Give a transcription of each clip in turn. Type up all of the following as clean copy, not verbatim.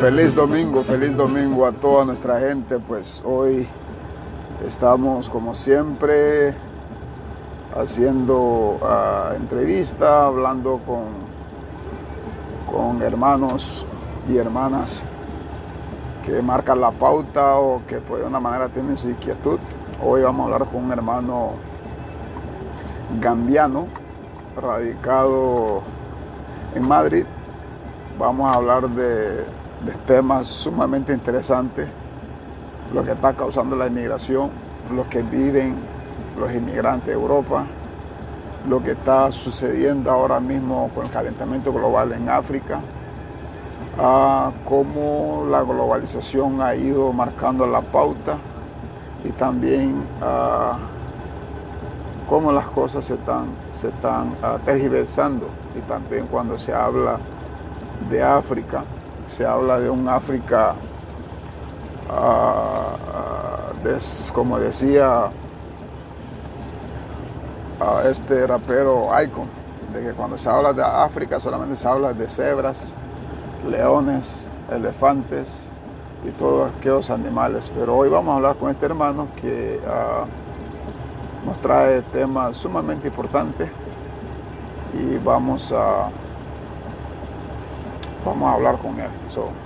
feliz domingo a toda nuestra gente. Pues hoy estamos como siempre haciendo entrevista, hablando con hermanos y hermanas que marcan la pauta o que pues, de una manera tienen su inquietud. Hoy vamos a hablar con un hermano gambiano radicado en Madrid. Vamos a hablar de temas sumamente interesantes, lo que está causando la inmigración, lo que viven los inmigrantes de Europa, lo que está sucediendo ahora mismo con el calentamiento global en África, cómo la globalización ha ido marcando la pauta y también cómo las cosas se están tergiversando. Y también cuando se habla de África, se habla de un África, como decía este rapero Icon, de que cuando se habla de África solamente se habla de cebras, leones, elefantes y todos aquellos animales. Pero hoy vamos a hablar con este hermano que nos trae temas sumamente importantes y vamos a hablar con él.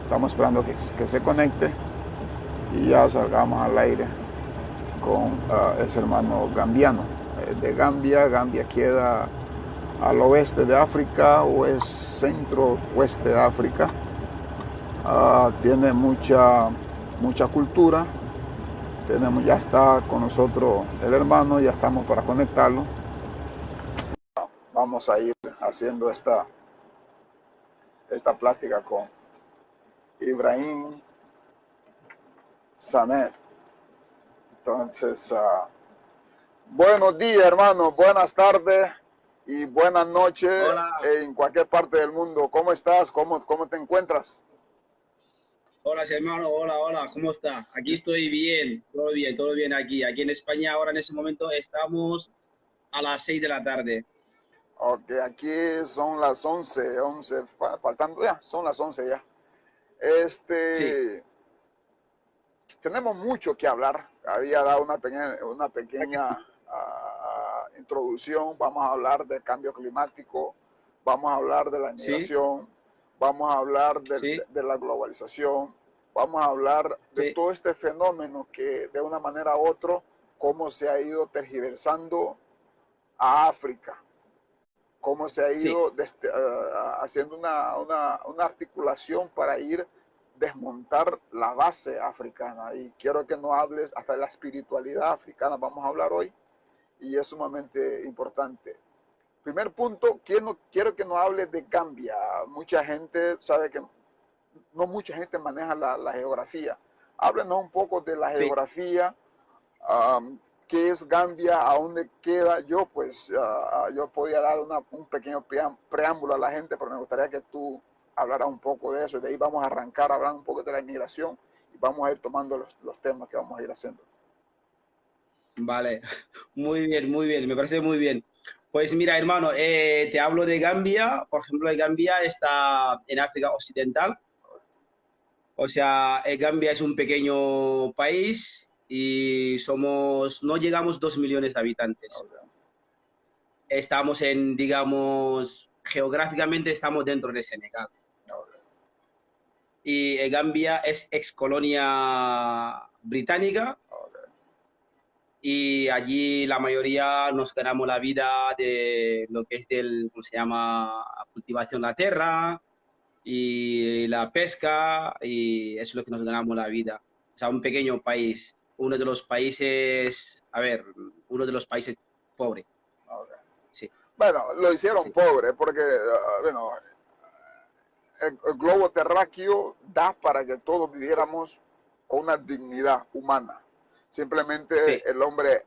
Estamos esperando que se conecte y ya salgamos al aire con ese hermano gambiano. De Gambia. Gambia queda al oeste de África, o es centro-oeste de África. Tiene mucha cultura. Ya está con nosotros el hermano, ya estamos para conectarlo. Vamos a ir haciendo esta plática con Ibrahim Sanet. Entonces, buenos días, hermano, buenas tardes y buenas noches. Hola. En cualquier parte del mundo. ¿Cómo estás? ¿Cómo te encuentras? Hola, hermano, hola, ¿cómo está? Aquí estoy bien, todo bien aquí. Aquí en España ahora en ese momento estamos a las 6 de la tarde. Ok, aquí son las 11, faltando ya, son las 11 ya. Sí, Tenemos mucho que hablar. Había dado una ¿verdad que sí? pequeña introducción. Vamos a hablar del cambio climático, vamos a hablar de la Sí, inmigración, vamos a hablar sí, de la globalización, vamos a hablar de sí, todo este fenómeno que de una manera u otra, cómo se ha ido tergiversando a África, cómo se ha sí. ido haciendo una articulación para ir desmontar la base africana. Y quiero que nos hables hasta de la espiritualidad africana, vamos a hablar hoy, y es sumamente importante. Primer punto, quiero que nos hables de Gambia. Mucha gente sabe que no mucha gente maneja la geografía. Háblenos un poco de la Sí. geografía, qué es Gambia, a dónde queda. Yo pues yo podía dar un pequeño preámbulo a la gente, pero me gustaría que tú hablaras un poco de eso. Y de ahí vamos a arrancar hablando un poco de la inmigración y vamos a ir tomando los temas que vamos a ir haciendo. Vale, muy bien, me parece muy bien. Pues mira, hermano, te hablo de Gambia. Por ejemplo, Gambia está en África Occidental. O sea, Gambia es un pequeño país y no llegamos 2 millones de habitantes. Okay. Estamos digamos, geográficamente estamos dentro de Senegal. Okay. Y Gambia es ex colonia británica Okay. y allí la mayoría nos ganamos la vida de lo que es ¿cómo se llama? Cultivación de la tierra y la pesca, y eso es lo que nos ganamos la vida. O sea, un pequeño país, uno de los países pobres. Okay. Sí, Bueno, lo hicieron sí, pobre porque, bueno, el globo terráqueo da para que todos viviéramos con una dignidad humana. sí, Simplemente el hombre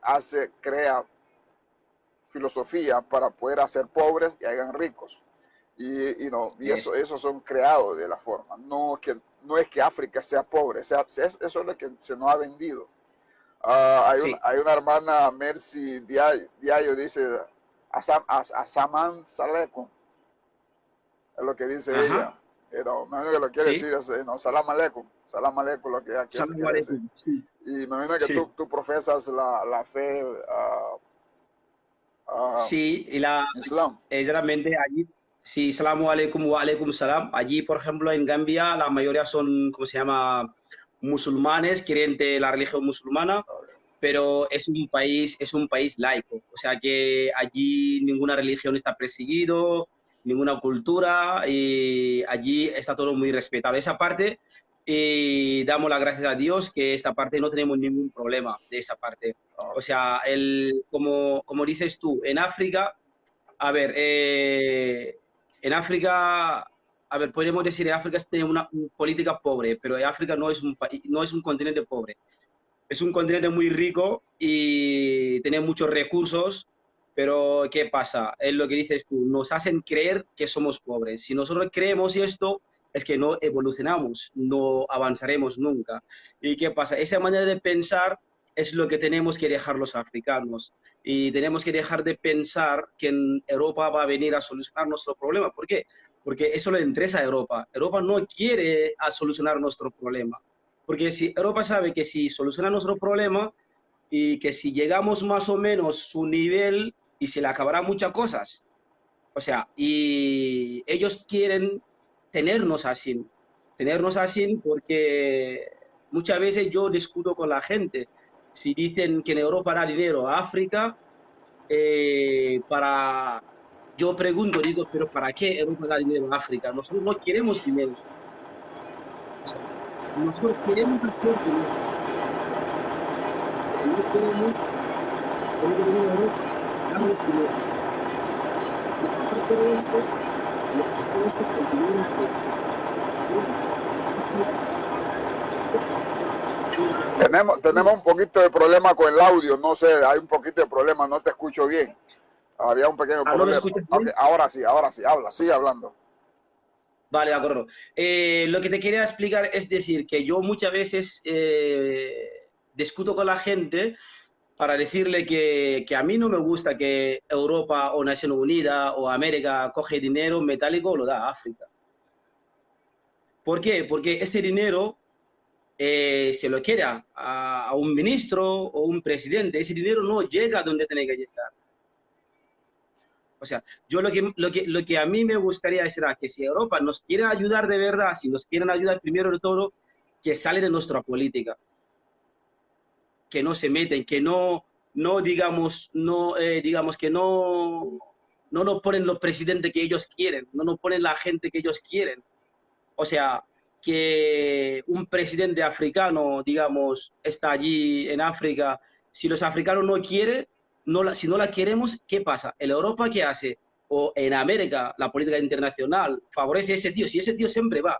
crea filosofía para poder hacer pobres y hagan ricos. Y es, eso son creados de la forma. No es que África sea pobre, eso es lo que se nos ha vendido. sí, Hay una hermana, Mercy Diallo, dice, Asaman Saleko, es lo que dice ajá, ella. No, me imagino que lo quiere ¿Sí? decir, no, salam aleikum, lo que aquí se Salam quiere decir. alaikum. Sí, Y me imagino que sí. tú profesas la fe ah, Sí, y la, islam. realmente allí, sí, salamu alaikum wa alaikum salam. Allí, por ejemplo, en Gambia, la mayoría son, ¿cómo se llama? Musulmanes, creyentes de la religión musulmana, pero es un país laico. O sea que allí ninguna religión está perseguido, ninguna cultura, y allí está todo muy respetado. Esa parte, y damos las gracias a Dios que esta parte no tenemos ningún problema de esa parte. O Ok. sea, como dices tú, en África, a ver, en África, a ver, podemos decir que África tiene una política pobre, pero África no es un país, no es un continente pobre. Es un continente muy rico y tiene muchos recursos, pero ¿qué pasa? Es lo que dices tú, nos hacen creer que somos pobres. Si nosotros creemos esto, es que no evolucionamos, no avanzaremos nunca. ¿Y qué pasa? Esa manera de pensar es lo que tenemos que dejar los africanos. Y tenemos que dejar de pensar que en Europa va a venir a solucionar nuestro problema. ¿Por qué? Porque eso le interesa a Europa. Europa no quiere a solucionar nuestro problema. Porque si Europa sabe que si soluciona nuestro problema y que si llegamos más o menos su nivel y se le acabarán muchas cosas. O sea, y ellos quieren tenernos así porque muchas veces yo discuto con la gente. Si dicen que en Europa da dinero a África, para... Yo pregunto, digo, pero ¿para qué Europa da dinero a África? Nosotros no queremos dinero. O sea, nosotros queremos hacer dinero. Pero no queremos tener que venir a Europa a darnos dinero. Y aparte de esto, el dinero que Tenemos un poquito de problema con el audio, no sé, hay un poquito de problema, no te escucho bien. Había un pequeño ¿no me problema. escuchas Ok, bien? ahora sí, habla, sigue hablando. Vale, de acuerdo. Lo que te quería explicar es decir que yo muchas veces discuto con la gente para decirle que a mí no me gusta que Europa o Naciones Unidas o América coge dinero metálico y lo da a África. ¿Por qué? Porque ese dinero se lo queda a un ministro o un presidente. Ese dinero no llega a donde tiene que llegar. O sea, yo lo que a mí me gustaría decir es que si Europa nos quiere ayudar de verdad, si nos quieren ayudar primero de todo, que sale de nuestra política, que no se meten, que no digamos, no, digamos que no nos ponen los presidentes que ellos quieren, no nos ponen la gente que ellos quieren. O sea, que un presidente africano, digamos, está allí en África, si los africanos no quieren, si no la queremos, ¿qué pasa? ¿En Europa qué hace? O en América, la política internacional favorece a ese tío. Si ese tío siempre va,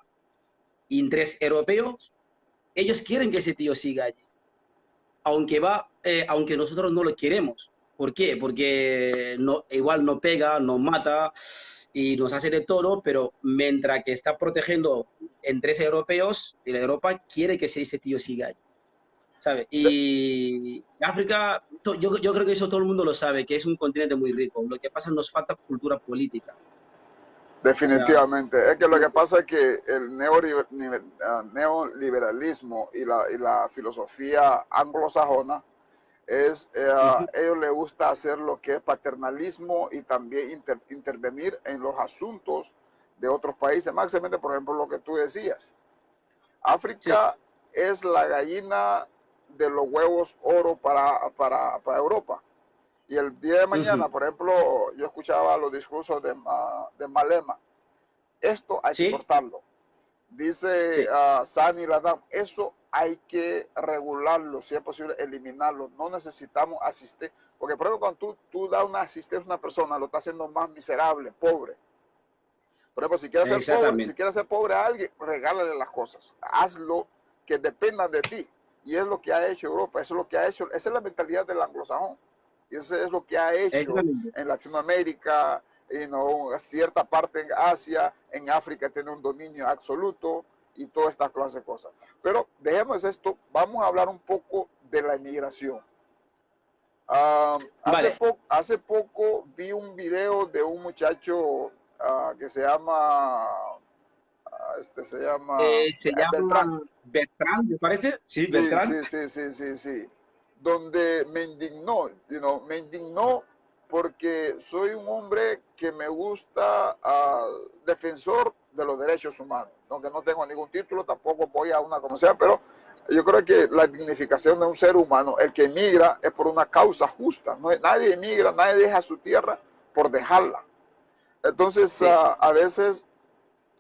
y entre europeos, ellos quieren que ese tío siga allí, aunque nosotros no lo queremos. ¿Por qué? Porque no, igual nos pega, nos mata y nos hace de todo, pero mientras que está protegiendo entre europeos, y Europa quiere que ese tío siga allí, ¿sabes? De- Y África, yo creo que eso todo el mundo lo sabe, que es un continente muy rico. Lo que pasa es que nos falta cultura política. O sea, Definitivamente. Es que lo que pasa es que el neoliberalismo y la filosofía anglosajona es, uh-huh, a ellos les gusta hacer lo que es paternalismo y también intervenir en los asuntos de otros países. Máximamente, por ejemplo, lo que tú decías. sí, África es la gallina de los huevos oro para Europa. Y el día de uh-huh, mañana, por ejemplo, yo escuchaba los discursos de Malema. Esto hay que sí, cortarlo. Dice sí, Sani Ladam, eso hay que regularlo, si es posible eliminarlo. No necesitamos asistir. Porque, por ejemplo, cuando tú das una asistencia a una persona, lo está haciendo más miserable, pobre. Por ejemplo, si exactamente. quieres ser pobre a alguien, regálale las cosas. Hazlo que dependan de ti. Y es lo que ha hecho Europa, eso es lo que ha hecho, esa es la mentalidad del anglosajón. Y eso es lo que ha hecho Exactamente. en Latinoamérica, cierta parte en Asia, en África tiene un dominio absoluto y todas estas clases de cosas. Pero dejemos esto, vamos a hablar un poco de la inmigración. Vale, Hace poco vi un video de un muchacho que se llama se llama Se Beltrán. llama Bertrand, me parece. Sí, Sí, Bertrand. sí, sí, sí, sí, sí. Donde me indignó, me indignó porque soy un hombre que me gusta, defensor de los derechos humanos. Aunque no tengo ningún título, tampoco voy a una como sea, pero yo creo que la dignificación de un ser humano, el que emigra, es por una causa justa. No, nadie emigra, nadie deja su tierra por dejarla. Entonces, Sí, a veces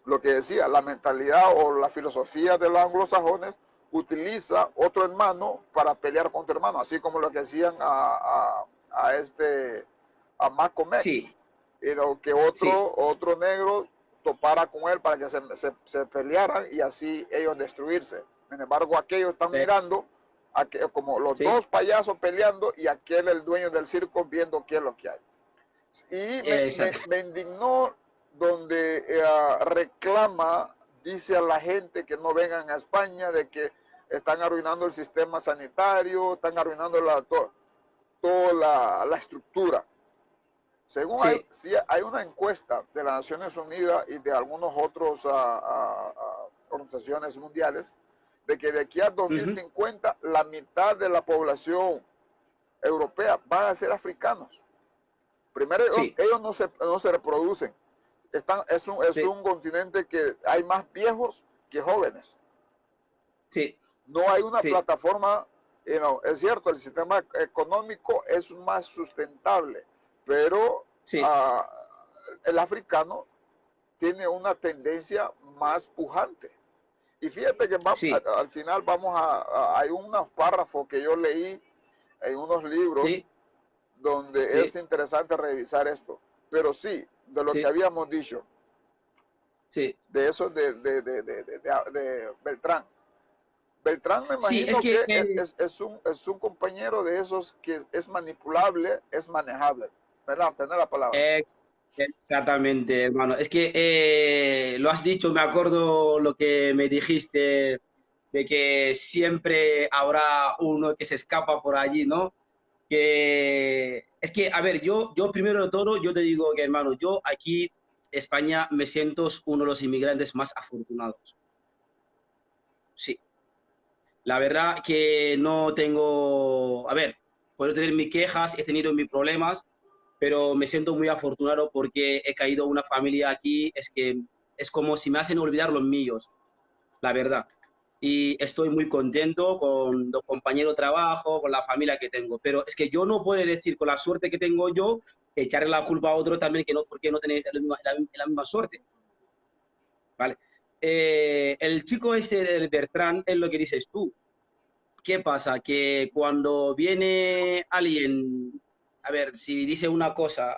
lo que decía, la mentalidad o la filosofía de los anglosajones utiliza otro hermano para pelear contra hermano, así como lo que decían a Malcolm X, sí, que sí, otro negro topara con él para que se pelearan y así ellos destruirse. Sin embargo, aquellos están sí, mirando como los sí, dos payasos peleando y aquel, el dueño del circo, viendo qué es lo que hay. Y exacto. me indignó donde reclama, dice a la gente que no vengan a España, de que están arruinando el sistema sanitario, están arruinando toda la estructura. Según Sí, sí, hay una encuesta de las Naciones Unidas y de algunos otros organizaciones mundiales, de que de aquí a ujú, 2050 la mitad de la población europea van a ser africanos. Primero, sí, ellos no se reproducen. Es sí, un continente que hay más viejos que jóvenes. sí, No hay una sí, plataforma, es cierto, el sistema económico es más sustentable, pero sí, uh, el africano tiene una tendencia más pujante. Y fíjate que sí, al final hay unos párrafos que yo leí en unos libros sí, donde es sí, interesante revisar esto. Pero sí, de lo que sí, habíamos dicho, sí. de eso de Beltrán. Beltrán me Sí, es imagino que que es un compañero de esos que es manipulable, es manejable. Tener la palabra. exactamente, hermano. Es que lo has dicho, me acuerdo lo que me dijiste de que siempre habrá uno que se escapa por allí, ¿no? Que es que, a ver, yo primero de todo, yo te digo que, hermano, yo aquí, España, me siento uno de los inmigrantes más afortunados. Sí, la verdad que no tengo, a ver, puedo tener mis quejas, he tenido mis problemas, pero me siento muy afortunado porque he caído en una familia aquí, es que es como si me hacen olvidar los míos, la verdad. Y estoy muy contento con los compañeros de trabajo, con la familia que tengo, pero es que yo no puedo decir con la suerte que tengo yo, echarle la culpa a otro también que no, porque no tenéis la misma suerte, ¿vale? El chico ese, el Bertrand, es lo que dices tú. ¿Qué pasa? Que cuando viene alguien, a ver, si dice una cosa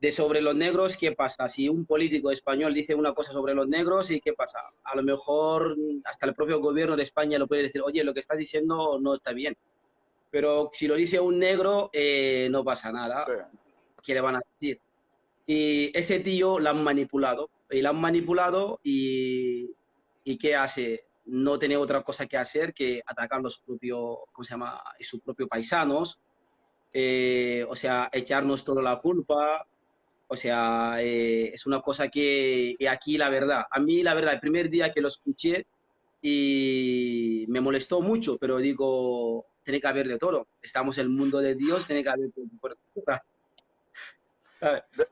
de sobre los negros, ¿qué pasa? Si un político español dice una cosa sobre los negros, ¿y qué pasa? A lo mejor hasta el propio gobierno de España lo puede decir, oye, lo que estás diciendo no está bien. Pero si lo dice un negro, no pasa nada. Sí. ¿Qué le van a decir? Y ese tío la han manipulado. Y la han manipulado y ¿qué hace? No tiene otra cosa que hacer que atacar los propios, ¿cómo se llama? Sus propios paisanos. O sea, echarnos toda la culpa. O sea, es una cosa que aquí la verdad, a mí la verdad, el primer día que lo escuché y me molestó mucho, pero digo, tiene que haber de todo. Estamos en el mundo de Dios, tiene que haber de todo.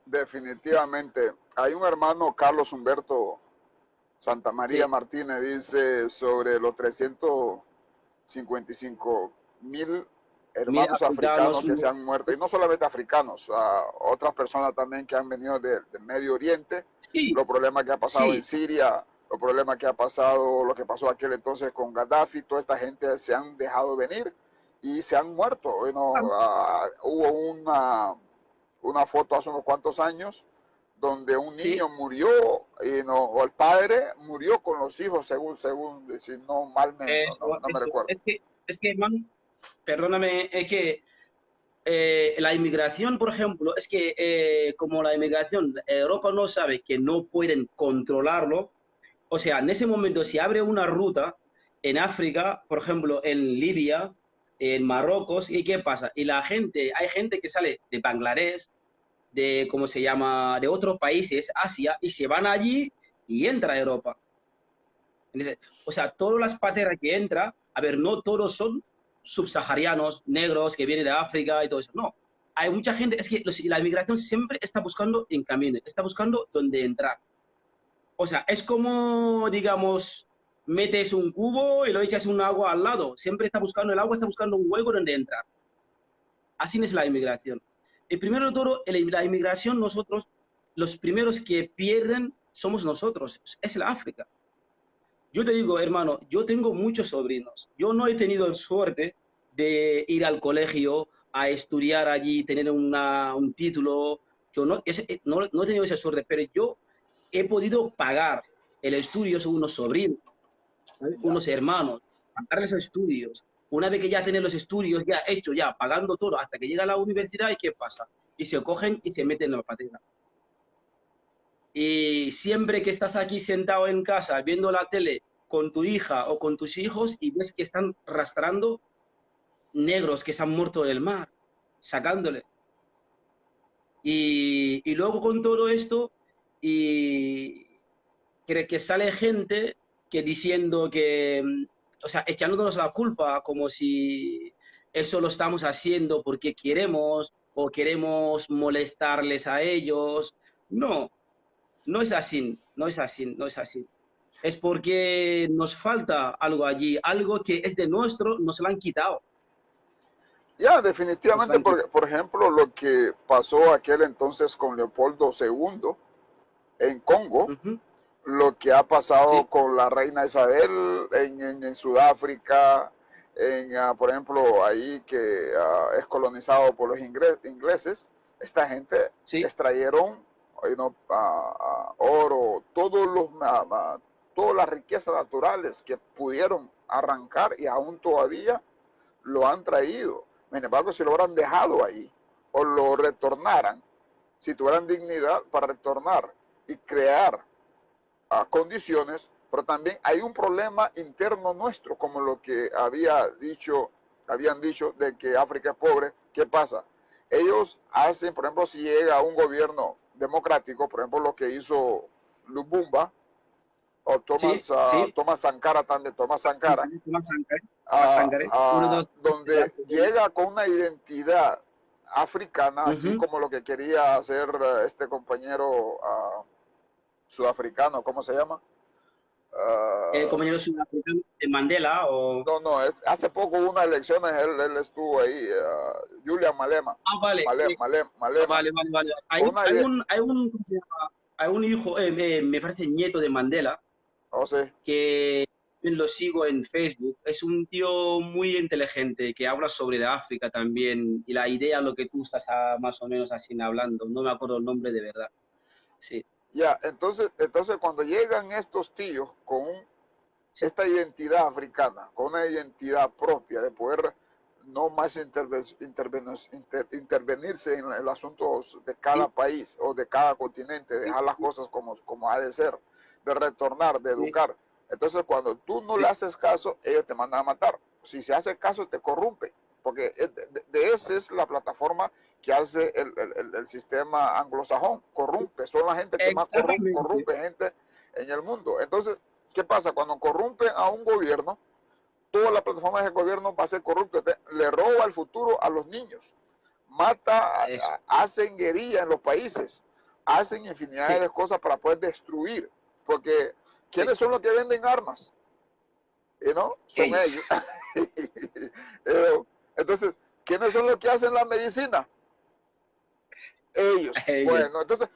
Definitivamente. Hay un hermano, Carlos Humberto Santa María Sí, Martínez, dice sobre los 355.000 mira, hermanos africanos, africanos que se han muerto, y no solamente africanos, otras personas también que han venido del Medio Oriente, sí, los problemas que ha pasado en sí, Siria, los problemas que ha pasado, lo que pasó aquel entonces con Gaddafi, toda esta gente se han dejado venir y se han muerto. Hubo una foto hace unos cuantos años donde un niño sí, murió o el padre murió con los hijos, según si no mal no me eso. recuerdo. Hermano, perdóname, es que la inmigración, por ejemplo, es que como la inmigración, Europa no sabe que no pueden controlarlo, o sea, en ese momento si abre una ruta en África, por ejemplo, en Libia, en Marruecos, ¿y qué pasa? Y la gente, hay gente que sale de Bangladesh, de, ¿cómo se llama?, de otros países, Asia, y se van allí y entra a Europa. O sea, todas las pateras que entra, a ver, no todos son subsaharianos, negros, que vienen de África y todo eso. No, hay mucha gente, es que la inmigración siempre está buscando en camino, está buscando dónde entrar. O sea, es como, digamos, metes un cubo y lo echas un agua al lado. Siempre está buscando el agua, está buscando un hueco donde entrar. Así es la inmigración. El primero de todo, la inmigración, nosotros, los primeros que pierden somos nosotros, es la África. Yo te digo, hermano, yo tengo muchos sobrinos. Yo no he tenido suerte de ir al colegio a estudiar allí, tener un título. Yo no he tenido esa suerte, pero yo he podido pagar el estudio a unos sobrinos, ¿vale? Ya. Unos hermanos, pagarles estudios. Una vez que ya tienen los estudios ya hecho, ya pagando todo, hasta que llega a la universidad, ¿y qué pasa? Y se cogen y se meten en la patera. Y siempre que estás aquí sentado en casa viendo la tele con tu hija o con tus hijos y ves que están arrastrando negros que se han muerto en el mar, sacándole. Y luego con todo esto, y que sale gente que diciendo que, o sea, echándonos la culpa como si eso lo estamos haciendo porque queremos o queremos molestarles a ellos. No, no es así, no es así, no es así. Es porque nos falta algo allí, algo que es de nuestro, nos lo han quitado. Ya, Nos lo definitivamente, han porque, quitado. por ejemplo, lo que pasó aquel entonces con Leopoldo II en Congo, Ujú. lo que ha pasado Sí, con la reina Isabel en Sudáfrica, por ejemplo, ahí que es colonizado por los ingleses, esta gente sí, extrayeron oro, todas las riquezas naturales que pudieron arrancar y aún todavía lo han traído. Sin embargo, si lo hubieran dejado ahí o lo retornaran, si tuvieran dignidad para retornar y crear condiciones, pero también hay un problema interno nuestro, como lo que habían dicho de que África es pobre. ¿Qué pasa? Ellos hacen, por ejemplo, si llega un gobierno democrático, por ejemplo, lo que hizo Lubumba o sí, sí. Thomas Sankara también, Thomas Sankara, Tomás Sankara, uno de los donde llega con una identidad africana, así uh-huh. como lo que quería hacer este compañero sudafricano, ¿cómo se llama? Compañero sudafricano de Mandela o... No, no, hace poco hubo unas elecciones, él estuvo ahí, Julian Malema, Ah, vale, Malema, vale, vale, vale. con una idea, ¿Cómo se llama? Hay un hijo, me parece nieto de Mandela, o sea, que lo sigo en Facebook. Es un tío muy inteligente que habla sobre África también y la idea, lo que tú estás más o menos así hablando. No me acuerdo el nombre de verdad. Sí, ya, entonces cuando llegan estos tíos con sí, esta identidad africana, con una identidad propia de poder no más intervenirse en los asuntos de cada sí, país o de cada continente, sí, dejar las cosas como ha de ser, de retornar, de sí, educar. Entonces, cuando tú no le sí, haces caso, ellos te mandan a matar. Si se hace caso, te corrompe, porque de esa es la plataforma que hace el sistema anglosajón, corrompe, son la gente que más exactamente. corrompe gente en el mundo. Entonces, ¿qué pasa? Cuando corrompen a un gobierno, toda la plataforma de gobierno va a ser corrupta, le roba el futuro a los niños, mata, Eso. hacen guerrilla en los países, hacen infinidad Sí, de cosas para poder destruir, porque sí. ¿quiénes son los que venden armas? ¿No? Son Ellos. ellos. Entonces, ¿quiénes son los que hacen la medicina? Ellos. Ellos. Bueno, entonces,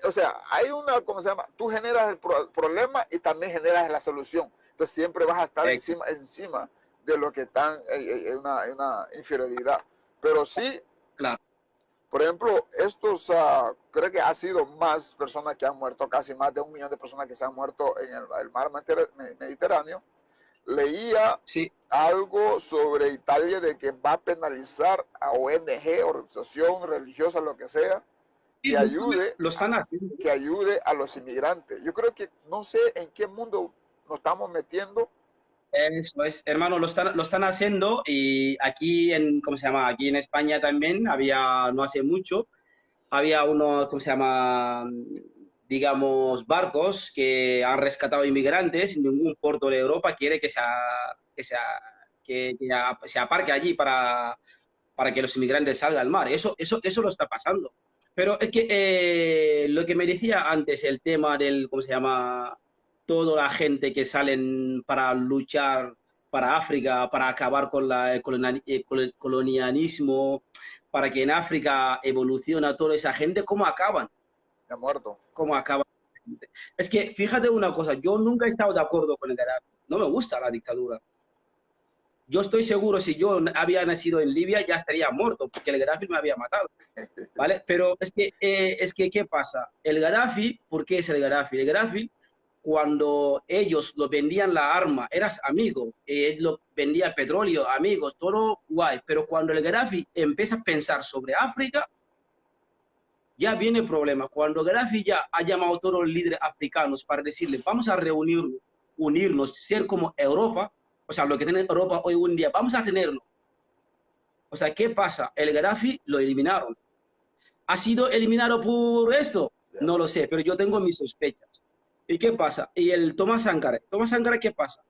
o sea, hay una, ¿cómo se llama? Tú generas el problema y también generas la solución. Entonces siempre vas a estar Exacto. encima de lo que están en una inferioridad. Pero sí, Claro. por ejemplo, creo que ha sido más personas que han muerto, casi más de 1 millón de personas que se han muerto en el mar Mediterráneo. Leía Sí. algo sobre Italia de que va a penalizar a ONG, organización religiosa, lo que sea, Sí, lo están haciendo. que ayude a los inmigrantes. Yo creo que no sé en qué mundo nos estamos metiendo. Eso es, hermano, lo están haciendo y aquí en, ¿cómo se llama? Aquí en España también había, no hace mucho, había uno, ¿cómo se llama? digamos, barcos que han rescatado inmigrantes, ningún puerto de Europa quiere que se aparque allí para que los inmigrantes salgan al mar. Eso lo está pasando. Pero es que lo que me decía antes, el tema del, ¿cómo se llama? Toda la gente que salen para luchar para África, para acabar con con el colonialismo, para que en África evolucione toda esa gente, ¿cómo acaban? De muerto. ¿Cómo acaban? Es que fíjate una cosa, yo nunca he estado de acuerdo con el Gaddafi. No me gusta la dictadura. Yo estoy seguro, si yo había nacido en Libia, ya estaría muerto, porque el Gaddafi me había matado, ¿vale? Pero es que ¿qué pasa? El Gaddafi, ¿por qué es el Gaddafi? El Gaddafi, cuando ellos lo vendían la arma, eras amigo, él lo vendía petróleo, amigos, todo guay, pero cuando el Gaddafi empieza a pensar sobre África, ya viene el problema. Cuando Gaddafi ya ha llamado a todos los líderes africanos para decirle, vamos a reunirnos, unirnos, ser como Europa, o sea, lo que tiene Europa hoy en día, vamos a tenerlo. O sea, ¿qué pasa? El Gaddafi lo eliminaron. ¿Ha sido eliminado por esto? No lo sé, pero yo tengo mis sospechas. ¿Y qué pasa? Y el Thomas Sankara, ¿qué pasa?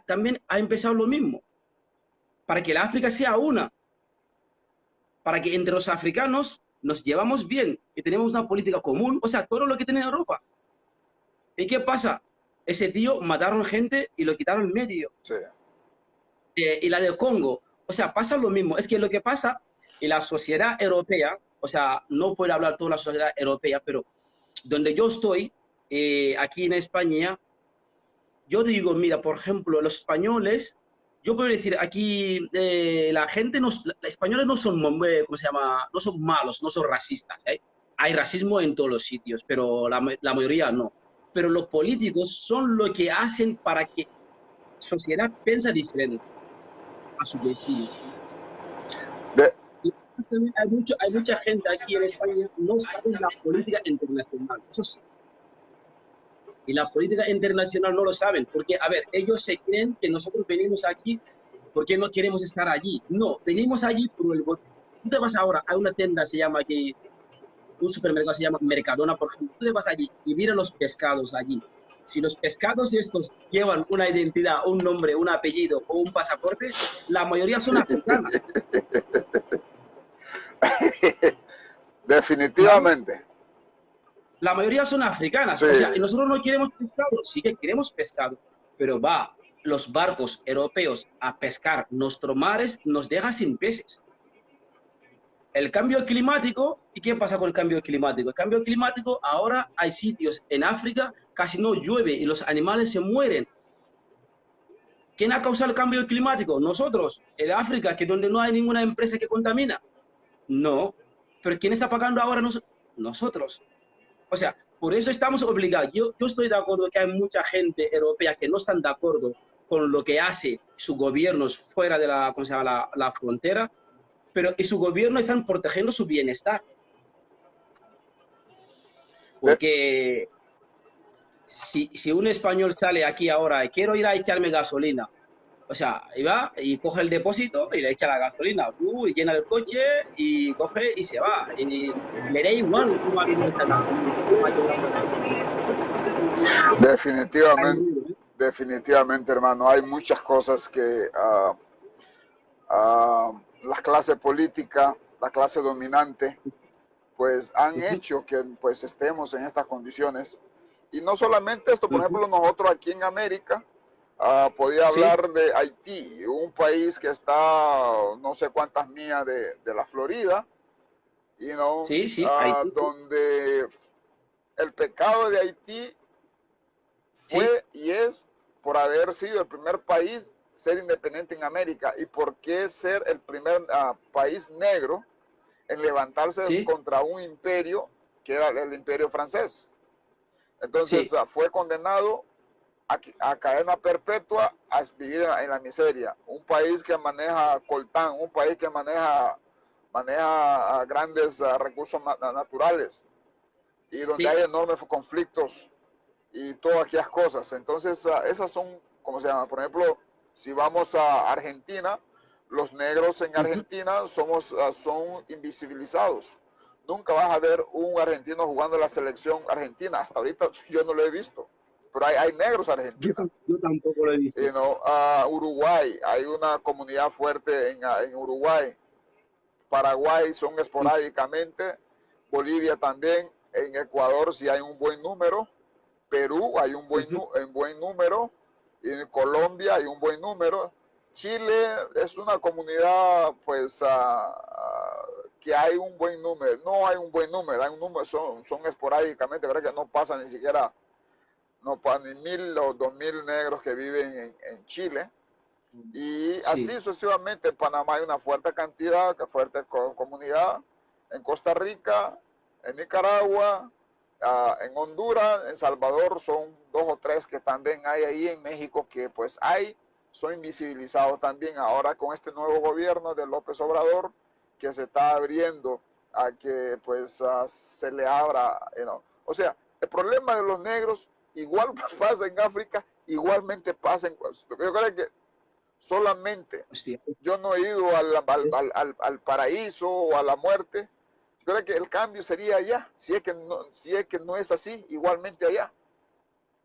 También ha empezado lo mismo. Para que la África sea una. Para que entre los africanos nos llevamos bien y tenemos una política común. O sea, todo lo que tiene Europa. ¿Y qué pasa? Ese tío mataron gente y lo quitaron en medio. Sí. Y la del Congo. O sea, pasa lo mismo. Es que lo que pasa en la sociedad europea, o sea, no puedo hablar toda la sociedad europea, pero donde yo estoy, aquí en España, yo digo, mira, por ejemplo, los españoles, yo puedo decir, aquí la gente, los españoles no son, ¿cómo se llama? No son malos, no son racistas. ¿Eh? Hay racismo en todos los sitios, pero la mayoría no. Pero los políticos son lo que hacen para que la sociedad piense diferente a su vecino. De, Y también hay mucha gente aquí en España que no sabe la política internacional, eso sí. Y la política internacional no lo saben, porque, a ver, ellos se creen que nosotros venimos aquí porque no queremos estar allí. No, venimos allí por el voto. Tú te vas ahora a una tienda, se llama aquí, un supermercado se llama Mercadona, por ejemplo. Tú te vas allí y mira los pescados allí. Si los pescados estos llevan una identidad, un nombre, un apellido o un pasaporte, la mayoría son africanas. ¿Vale? definitivamente. La mayoría son africanas. Sí. O sea, y nosotros no queremos pescado, sí que queremos pescado, pero va los barcos europeos a pescar nuestros mares, nos deja sin peces. El cambio climático, ¿y qué pasa con el cambio climático? El cambio climático, ahora hay sitios en África, casi no llueve y los animales se mueren. ¿Quién ha causado el cambio climático? Nosotros, en África, que donde no hay ninguna empresa que contamina. No, pero ¿quién está pagando ahora? Nosotros. O sea, por eso estamos obligados. Yo estoy de acuerdo que hay mucha gente europea que no están de acuerdo con lo que hace sus gobiernos fuera de la, ¿cómo se llama? La frontera, pero y su gobierno están protegiendo su bienestar. De, Porque si un español sale aquí ahora y quiero ir a echarme gasolina, o sea, y va y coge el depósito y le echa la gasolina, y llena el coche y coge y se va. Y le da igual cómo ha ido esa gasolina, cómo ha llegado esa gasolina. definitivamente, definitivamente, hermano. Hay muchas cosas que la clase política, la clase dominante, pues han hecho que pues estemos en estas condiciones. Y no solamente esto, por ejemplo, nosotros aquí en América, podía Sí, hablar de Haití, un país que está no sé cuántas millas de la Florida, you know, sí, sí, Haití, sí. donde el pecado de Haití Sí, fue y es por haber sido el primer país ser independiente en América. ¿Y por qué ser el primer país negro en levantarse sí, contra un imperio que era el imperio francés? Entonces sí, fue condenado a cadena perpetua, a vivir en la miseria. Un país que maneja coltán, un país que maneja grandes recursos naturales y donde sí. hay enormes conflictos y todas aquellas cosas. Entonces, esas son, ¿cómo se llama? Por ejemplo, si vamos a Argentina, los negros en Argentina son invisibilizados. nunca vas a ver un argentino jugando en la selección argentina. Hasta ahorita yo no lo he visto, pero hay negros argentinos. Yo tampoco lo he visto. You know, Uruguay, hay una comunidad fuerte en Uruguay. Paraguay son esporádicamente, Bolivia también, en Ecuador sí hay un buen número, Perú hay un buen número, en Colombia hay un buen número, Chile es una comunidad pues que hay un buen número, no hay un buen número, hay un número, son esporádicamente, creo que no pasa ni siquiera, no pasa ni 1000 o 2000 negros que viven en Chile. Y así Sí. sucesivamente en Panamá hay una fuerte cantidad, fuerte comunidad, en Costa Rica, en Nicaragua, en Honduras, en Salvador son 2 o 3 que también hay ahí, en México que pues hay, son invisibilizados también ahora con este nuevo gobierno de López Obrador que se está abriendo a que pues se le abra, o sea, el problema de los negros igual pasa en África, igualmente pasa en, yo creo que solamente Hostia. yo no he ido al paraíso o a la muerte. Yo creo que el cambio sería allá, si es que no es así, igualmente allá.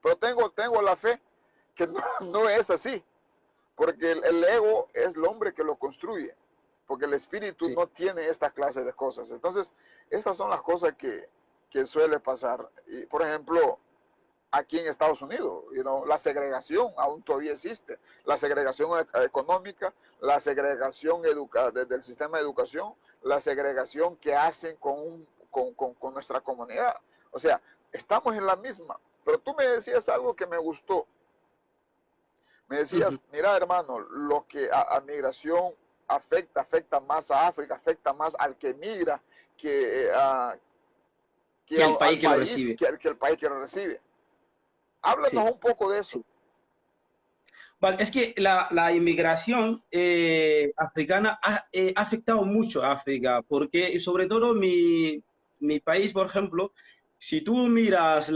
Pero tengo la fe que no es así, porque el ego es el hombre que lo construye, porque el espíritu Sí. no tiene esta clase de cosas. Entonces, estas son las cosas que suele pasar. Y, por ejemplo, aquí en Estados Unidos, la segregación aún todavía existe, la segregación económica, la segregación del sistema de educación, la segregación que hacen con nuestra comunidad. O sea, estamos en la misma, pero tú me decías algo que me gustó. Me decías, mira hermano, lo que a migración afecta más a África, afecta más al que migra que, Que el al país que lo país, recibe. que el país que lo recibe. Háblanos Sí. un poco de eso. Sí. Vale, es que la inmigración africana ha afectado mucho a África, porque sobre todo mi país, por ejemplo, si tú miras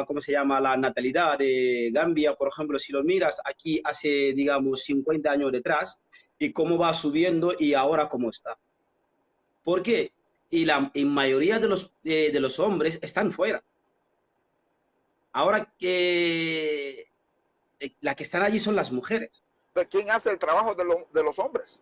¿cómo se llama? La natalidad de Gambia, por ejemplo, si lo miras aquí hace, digamos, 50 años detrás, y cómo va subiendo y ahora cómo está. ¿Por qué? Y la mayoría de los hombres están fuera. Ahora que las que están allí son las mujeres. De quién hace el trabajo de los hombres.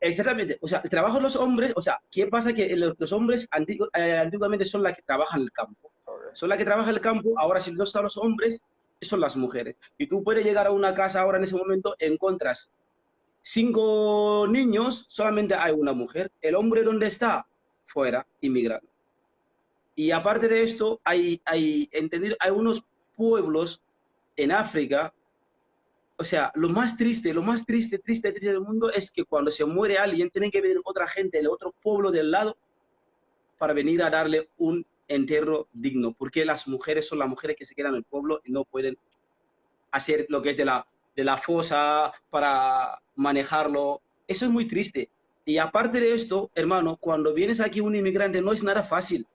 Exactamente, o sea, el trabajo de los hombres, o sea, ¿qué pasa? Que los hombres antiguamente son las que trabajan el campo. Okay. Son las que trabajan el campo, ahora si no están los hombres, son las mujeres. Y tú puedes llegar a una casa ahora en ese momento, encuentras 5 niños, solamente hay una mujer. ¿El hombre dónde está? Fuera, inmigrando. Y aparte de esto, entendido, hay unos pueblos en África. O sea, triste del mundo es que cuando se muere alguien, tienen que venir otra gente del otro pueblo del lado para venir a darle un entierro digno, porque las mujeres son las mujeres que se quedan en el pueblo y no pueden hacer lo que es de la fosa para manejarlo. Eso es muy triste. Y aparte de esto, hermano, cuando vienes aquí un inmigrante no es nada fácil.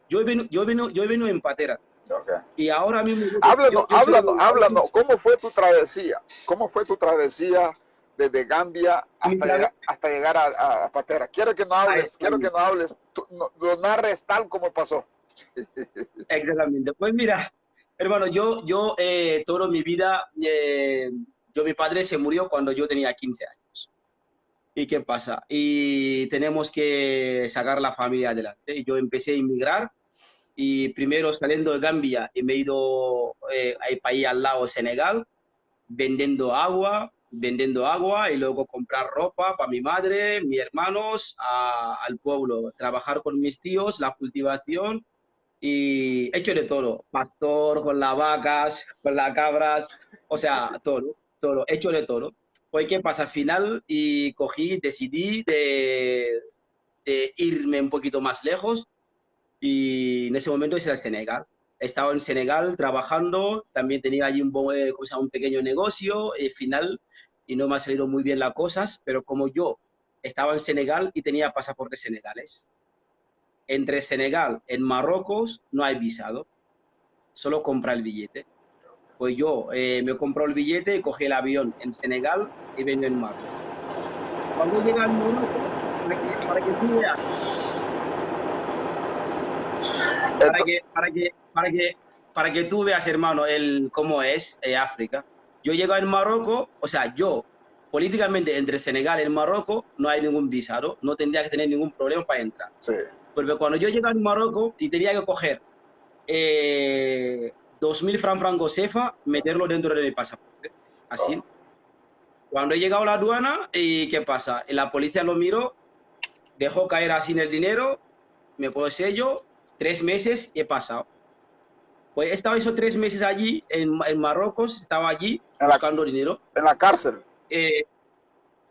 Yo vino en patera. Okay. Y ahora mismo Háblanos, ¿cómo fue tu travesía? ¿Cómo fue tu travesía desde Gambia hasta llegar a Patera? Quiero que no hables, lo narres tal como pasó. Exactamente. Pues mira, hermano, yo toda mi vida, mi padre se murió cuando yo tenía 15 años. ¿Y qué pasa? Y tenemos que sacar la familia adelante. Y yo empecé a inmigrar y primero saliendo de Gambia y me he ido al país al lado, Senegal, vendiendo agua y luego comprar ropa para mi madre, mis hermanos, al pueblo, trabajar con mis tíos, la cultivación y hecho de todo, pastor con las vacas, con las cabras, o sea, todo, hecho de todo. Pues, ¿qué pasa? Al final y decidí de irme un poquito más lejos y en ese momento es el Senegal. He estado en Senegal trabajando, también tenía allí ¿cómo se llama? Un pequeño negocio, final, y no me ha salido muy bien las cosas, pero como yo estaba en Senegal y tenía pasaporte senegales, entre Senegal en Marruecos no hay visado, solo compra el billete. Pues yo me compró el billete, cogí el avión en Senegal y vengo en Marruecos. Cuando llega al Marruecos, para que tú veas, Esto, para que tú veas, hermano, cómo es África. Yo llego en Marruecos, o sea, yo políticamente entre Senegal y Marruecos no hay ningún visado, no tendría que tener ningún problema para entrar. sí. Porque cuando yo llego en Marruecos y tenía que coger 2.000 francos CFA, meterlo dentro de mi pasaporte. Oh, Así. Cuando he llegado a la aduana, ¿y qué pasa? La policía lo miró, dejó caer así en el dinero, me puso sello, 3 meses y he pasado. Pues he estado esos 3 meses allí, en Marruecos, estaba allí en la, buscando dinero. en la cárcel. Eh,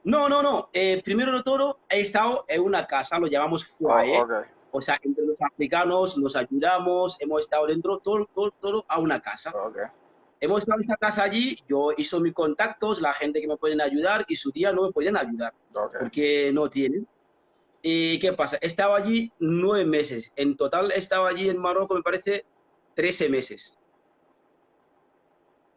no, no, no. Primero de todo, he estado en una casa, lo llamamos Oh, foyer. ok, O sea, entre los africanos nos ayudamos, hemos estado dentro, todo a una casa. ok, Hemos estado en esta casa allí, yo hice mis contactos, la gente que me pueden ayudar y su día no me podían ayudar ok. porque no tienen. ¿Y qué pasa? He estado allí 9 meses. En total he estado allí en Marruecos, me parece, 13 meses.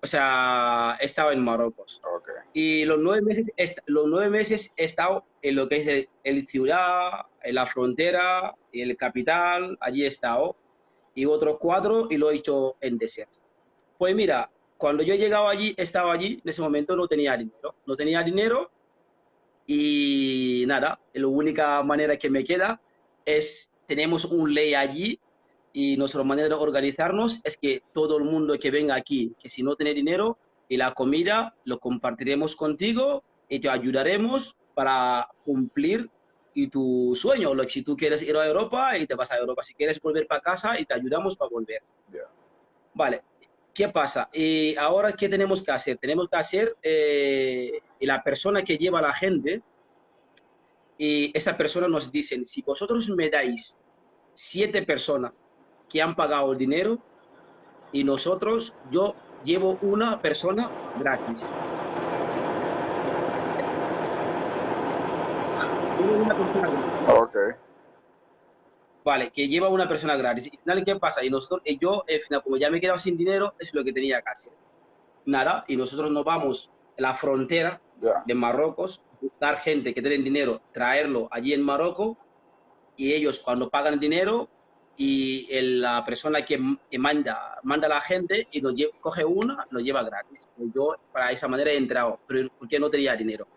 O sea, he estado en Marruecos. Ok. Y los 9 meses he estado en lo que es el ciudad, en la frontera, en el capital, allí he estado. Y otros 4 y lo he hecho en desierto. Pues mira, cuando yo he llegado allí, estaba allí, en ese momento no tenía dinero. No tenía dinero y nada, la única manera que me queda es, tenemos un ley allí y nuestra manera de organizarnos es que todo el mundo que venga aquí, que si no tiene dinero y la comida, lo compartiremos contigo y te ayudaremos para cumplir y tu sueño. Si tú quieres ir a Europa y te vas a Europa, si quieres volver para casa y te ayudamos para volver. Yeah. Vale, ¿qué pasa? Y ahora, ¿qué tenemos que hacer? Tenemos que hacer, la persona que lleva a la gente, y esa persona nos dicen, si vosotros me dais 7 personas que han pagado el dinero y nosotros, yo llevo una persona gratis. Llevo una persona gratis. Ok. Vale, que lleva una persona gratis. Y al final, ¿qué pasa? Y nosotros, yo, al final, como ya me he quedado sin dinero, es lo que tenía que hacer. Nada, y nosotros nos vamos a la frontera Yeah. de Marruecos, buscar gente que tiene dinero, traerlo allí en Marruecos, y ellos cuando pagan el dinero, y la persona que manda a la gente y coge una, lo lleva gratis. Pues yo para esa manera he entrado, pero porque no tenía dinero.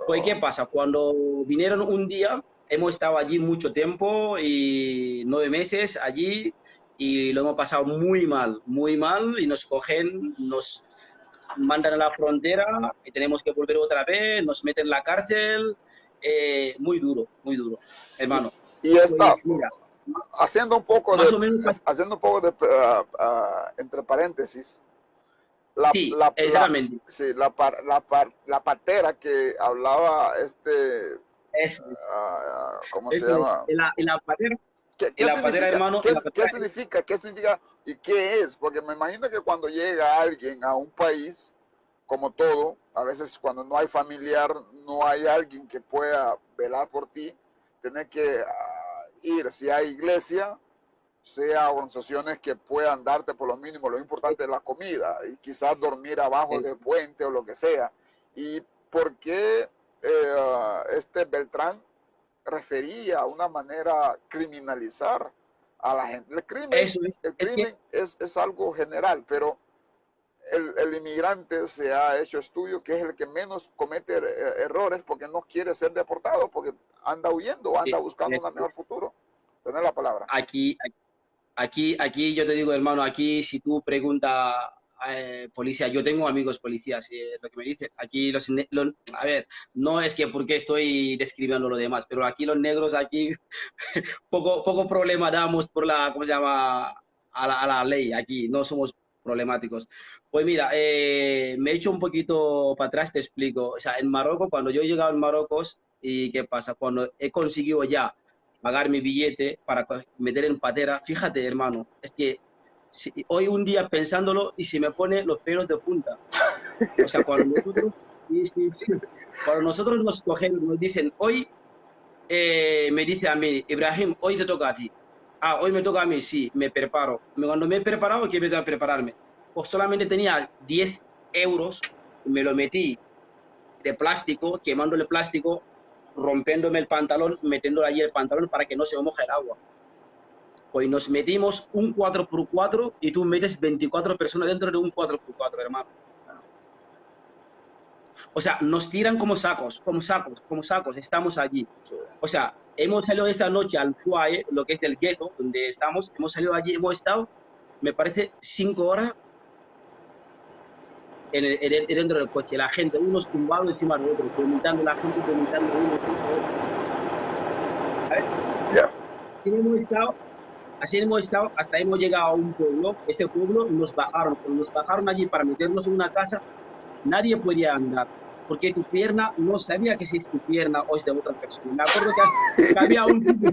Pues ¿qué Oh, pasa? Cuando vinieron un día, hemos estado allí mucho tiempo y 9 meses allí y lo hemos pasado muy mal y nos cogen, nos mandan a la frontera y tenemos que volver otra vez, nos meten en la cárcel, muy duro, y, hermano. y está Pues mira, haciendo un poco más de, o menos, haciendo un poco de, entre paréntesis, la, sí, la, la, exactamente. sí, la patera que hablaba Eso, ¿cómo se eso es. llama? En ¿Qué la patera, significa? hermano, en la ¿Qué patera es, significa? ¿Qué significa? ¿Y qué es? Porque me imagino que cuando llega alguien a un país, como todo, a veces cuando no hay familiar, no hay alguien que pueda velar por ti, tener que ir, si hay iglesia, sea organizaciones que puedan darte por lo mínimo, lo importante es, es la comida y quizás dormir abajo es, de puente o lo que sea. ¿Y por qué este Beltrán refería a una manera criminalizar a la gente? eso es. El Es que crimen es algo general, pero el inmigrante se ha hecho estudio que es el que menos comete errores porque no quiere ser deportado, porque anda huyendo, anda buscando un mejor es. futuro. Tener la palabra. Aquí, aquí yo te digo, hermano, aquí si tú preguntas policía, yo tengo amigos policías, lo que me dicen, aquí a ver, no es que porque estoy describiendo lo demás, pero aquí los negros, aquí poco problema damos por ¿cómo se llama? A la ley, aquí no somos problemáticos. Pues mira, me he hecho un poquito para atrás, te explico. O sea, en Marruecos, cuando yo he llegado en Marruecos, ¿y qué pasa? Cuando he conseguido ya pagar mi billete para meter en patera, fíjate, hermano, es que hoy un día pensándolo y se me pone los pelos de punta. O sea, cuando nosotros, sí, sí, sí, cuando nosotros nos cogen, nos dicen, hoy me dice a mí, Ibrahim, hoy te toca a ti. Ah, hoy me toca a mí, sí, me preparo. Cuando me he preparado, ¿qué me da prepararme? Pues solamente tenía 10 euros, me lo metí de plástico, quemando el plástico, rompiéndome el pantalón, metiéndole allí el pantalón para que no se me moje el agua. Pues nos metimos un 4x4 y tú metes 24 personas dentro de un 4x4, hermano. O sea, nos tiran como sacos, estamos allí. Sí. O sea, hemos salido esta noche al FUAE, lo que es del gueto, donde estamos, hemos salido allí, hemos estado, me parece, 5 horas dentro del coche. La gente, unos tumbados encima de otros, vomitando, la gente vomitando uno encima de otro. ¿Sabes? Yeah. Así hemos estado, hasta hemos llegado a un pueblo. Este pueblo nos bajaron, cuando nos bajaron allí para meternos en una casa, nadie podía andar, porque tu pierna no sabía que si es tu pierna o es de otra persona. Me acuerdo que había un tipo,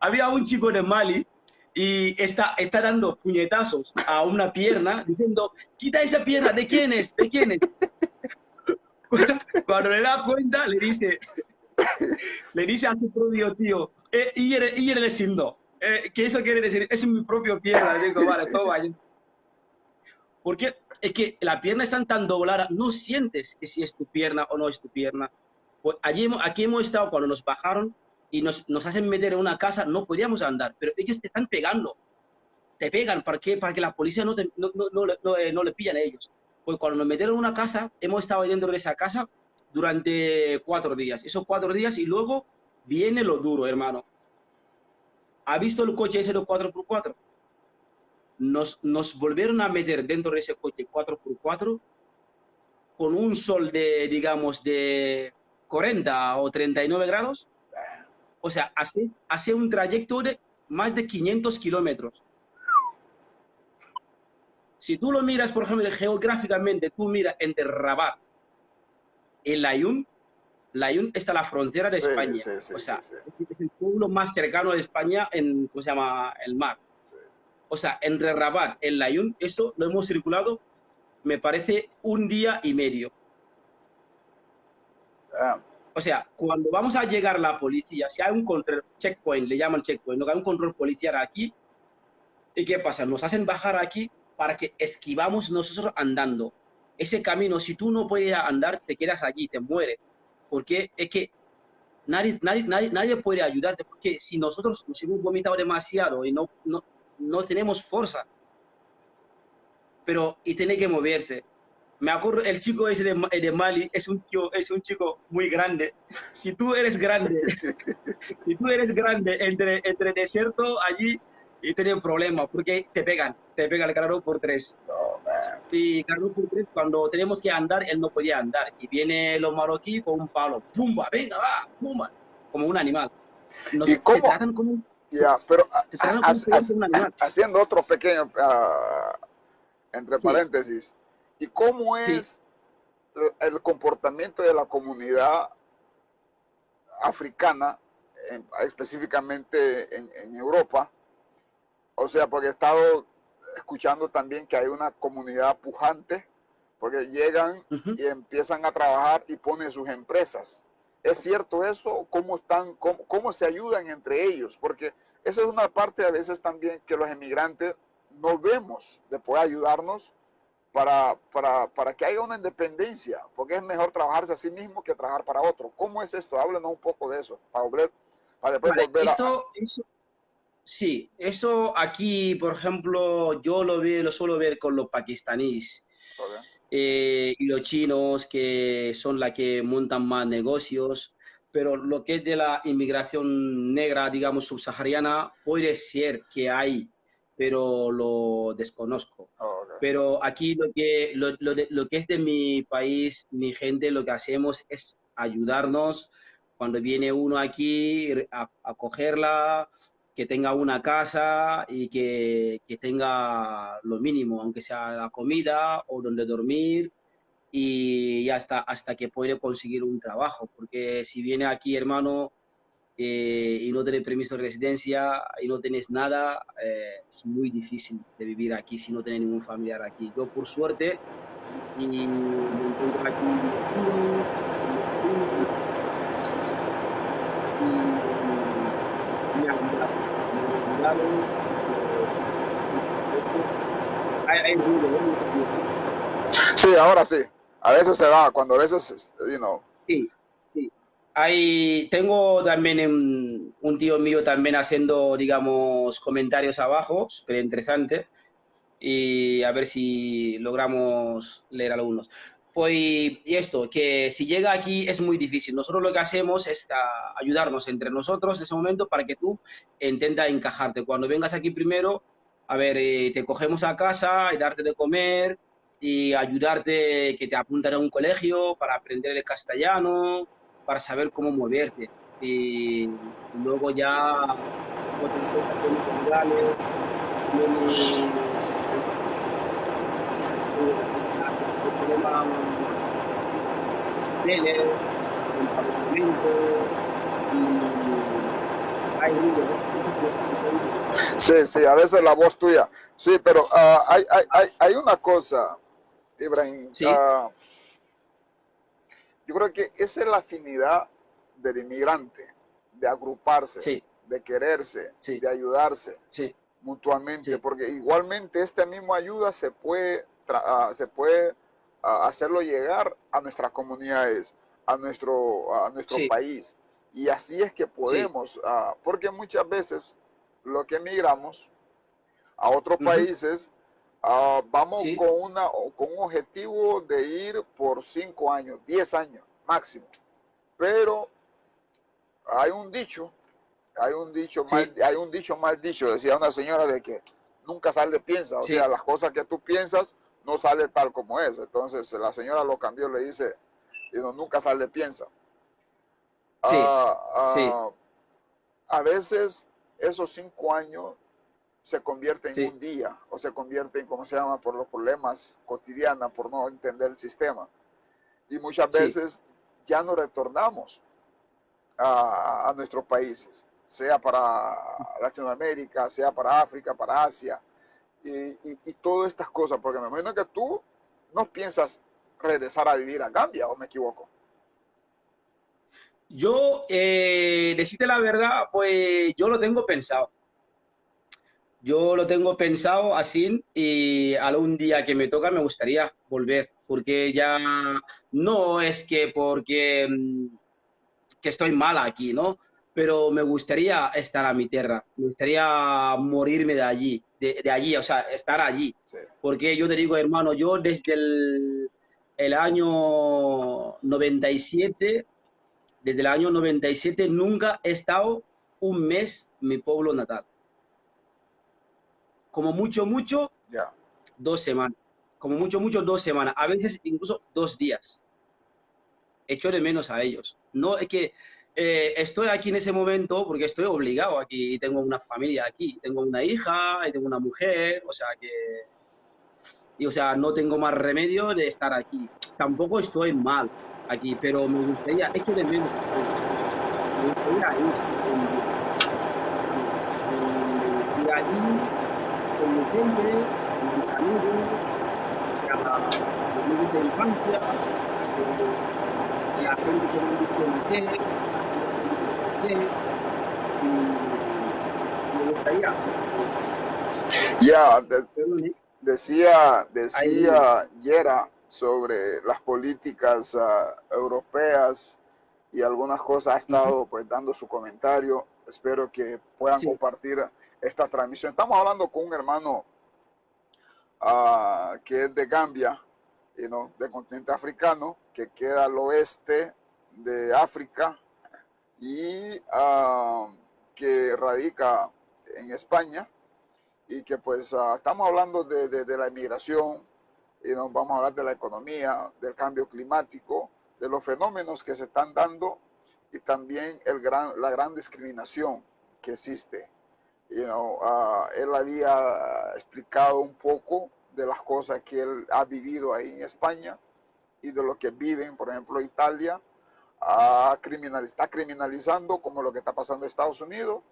había un chico de Mali y está dando puñetazos a una pierna diciendo, quita esa pierna, ¿de quién es? ¿De quién es? Cuando le da cuenta, le dice a su propio tío, y él diciendo, ¿qué eso quiere decir? Es mi propio pierna. Le digo, vale, todo vaya. Porque es que la pierna está tan doblada, no sientes que si es tu pierna o no es tu pierna. Pues aquí hemos estado cuando nos bajaron y nos hacen meter en una casa, no podíamos andar, pero ellos te están pegando, te pegan para que la policía no le pillan a ellos. Pues cuando nos metieron en una casa, hemos estado dentro de esa casa durante 4 días. Esos 4 días y luego viene lo duro, hermano. ¿Ha visto el coche ese de 4x4? Nos volvieron a meter dentro de ese coche 4x4 con un sol de, digamos, de 40 o 39 grados. O sea, hace un trayecto de más de 500 kilómetros. Si tú lo miras, por ejemplo, geográficamente, tú miras entre Rabat y Layún está la frontera de España. Sí, o sea, sí. Es el pueblo más cercano de España en, ¿cómo se llama?, el mar. Sí. O sea, entre Rabat y Layún, eso lo hemos circulado, me parece, 1 día y medio. O sea, cuando vamos a llegar la policía, si hay un control, checkpoint, le llaman checkpoint, no hay un control policial aquí, ¿y qué pasa? Nos hacen bajar aquí para que esquivamos nosotros andando. Ese camino, si tú no puedes andar, te quedas allí, te mueres. Porque es que nadie puede ayudarte, porque si nosotros nos hemos vomitado demasiado y no tenemos fuerza, pero y tiene que moverse. Me acuerdo, el chico ese de Mali es un chico muy grande. Si tú eres grande, entre desierto allí, y tienen problemas, porque te pegan el carro por 3. No, man. Y carro por 3, cuando tenemos que andar, él no podía andar. Y viene los marroquíes con un palo, ¡pumba! ¡Venga, va! ¡Pumba! Como un animal. ¿Y Te cómo? tratan como un, Ya, pero te tratan como un animal. haciendo otro pequeño, entre Sí, paréntesis, ¿y cómo sí. es el comportamiento de la comunidad africana, específicamente en Europa? O sea, porque he estado escuchando también que hay una comunidad pujante, porque llegan Uh-huh. y empiezan a trabajar y ponen sus empresas. ¿Es cierto eso? ¿Cómo se ayudan entre ellos? Porque esa es una parte a veces también que los emigrantes no vemos de poder ayudarnos para que haya una independencia, porque es mejor trabajarse a sí mismo que trabajar para otro. ¿Cómo es esto? Háblenos un poco de eso, para después Vale, volver sí, eso aquí, por ejemplo, yo lo suelo ver con los pakistaníes Okay. y los chinos, que son la que montan más negocios, pero lo que es de la inmigración negra, digamos, subsahariana, puede ser que hay, pero lo desconozco. Oh, okay. Pero aquí lo que es de mi país, mi gente, lo que hacemos es ayudarnos cuando viene uno aquí a cogerla, que tenga una casa y que tenga lo mínimo, aunque sea la comida o donde dormir, y hasta que puede conseguir un trabajo. Porque si viene aquí, hermano, y no tienes permiso de residencia y no tienes nada, es muy difícil de vivir aquí si no tienes ningún familiar aquí. Yo, por suerte, y me encuentro aquí mis tíos, mis primos, y me han ayudado. Esto, hay ruido, ¿eh? No sé si me escuchas. Sí, ahora sí. A veces se va, cuando a veces, you know. Sí, sí. Ahí tengo también un tío mío también haciendo, digamos, comentarios abajo, súper interesante, y a ver si logramos leer algunos. Pues, y esto, que si llega aquí es muy difícil. Nosotros lo que hacemos es ayudarnos entre nosotros en ese momento para que tú intenta encajarte. Cuando vengas aquí primero, a ver, te cogemos a casa y darte de comer y ayudarte, que te apuntan a un colegio para aprender el castellano, para saber cómo moverte. Y luego ya otras cosas legales, tiene hay problemas papeles, empadronamiento y hay líos. No sé si lo has oído. Sí, sí, a veces la voz tuya. Sí, pero hay una cosa, Ibrahim. Sí, Yo creo que esa es la afinidad del inmigrante, de agruparse, sí, de quererse, sí, de ayudarse sí, mutuamente, sí, porque igualmente esta misma ayuda se puede hacerlo llegar a nuestras comunidades, a nuestro sí, país. Y así es que sí, podemos, porque muchas veces lo que emigramos a otros ujú, países, vamos sí, con un objetivo de ir por 5 años, 10 años máximo. Pero hay un dicho, sí, hay un dicho mal dicho, decía una señora, de que nunca sale piensa, o sea, sí, las cosas que tú piensas no sale tal como es. Entonces la señora lo cambió, le dice, y no, nunca sale piensa. sí, Ah, sí, ah, a veces esos 5 años se convierte en sí, un día, o se convierte en, ¿cómo se llama?, por los problemas cotidianos, por no entender el sistema. Y muchas sí. veces ya no retornamos a nuestros países, sea para Latinoamérica, sea para África, para Asia, y todas estas cosas, porque me imagino que tú no piensas regresar a vivir a Gambia, ¿o me equivoco? Yo, decirte la verdad, pues yo lo tengo pensado. Yo lo tengo pensado así y algún día que me toca me gustaría volver, porque ya no es que porque que estoy mal aquí, ¿no? Pero me gustaría estar a mi tierra, me gustaría morirme de allí, de allí, o sea, estar allí. Sí. Porque yo te digo, hermano, yo desde el año 97, desde el año 97 nunca he estado un mes en mi pueblo natal. Como mucho, mucho, Ya. 2 semanas. Como mucho, mucho, 2 semanas. A veces incluso 2 días. Echo de menos a ellos. No es que estoy aquí en ese momento porque estoy obligado aquí y tengo una familia aquí. Tengo una hija y tengo una mujer, o sea que, y, o sea, no tengo más remedio de estar aquí. Tampoco estoy mal aquí, pero me gustaría, echo de menos a ellos. Me gustaría ir un día. Y allí, con mi gente, con mis amigos, o sea, amigos de infancia, o sea, la gente que me han visto nacer, la gente que me han visto crecer, y me gustaría, Ya, perdón, decía, ay, dime. decía Yera sobre las políticas europeas y algunas cosas, ha Ujú, estado pues dando su comentario. Espero que puedan sí, compartir esta transmisión. Estamos hablando con un hermano que es de Gambia, del continente africano, que queda al oeste de África, y que radica en España, y que pues estamos hablando de la inmigración, y nos vamos a hablar de la economía, del cambio climático, de los fenómenos que se están dando, y también la gran discriminación que existe. Él había explicado un poco de las cosas que él ha vivido ahí en España y de lo que viven, por ejemplo, Italia. Está criminalizando como lo que está pasando en Estados Unidos,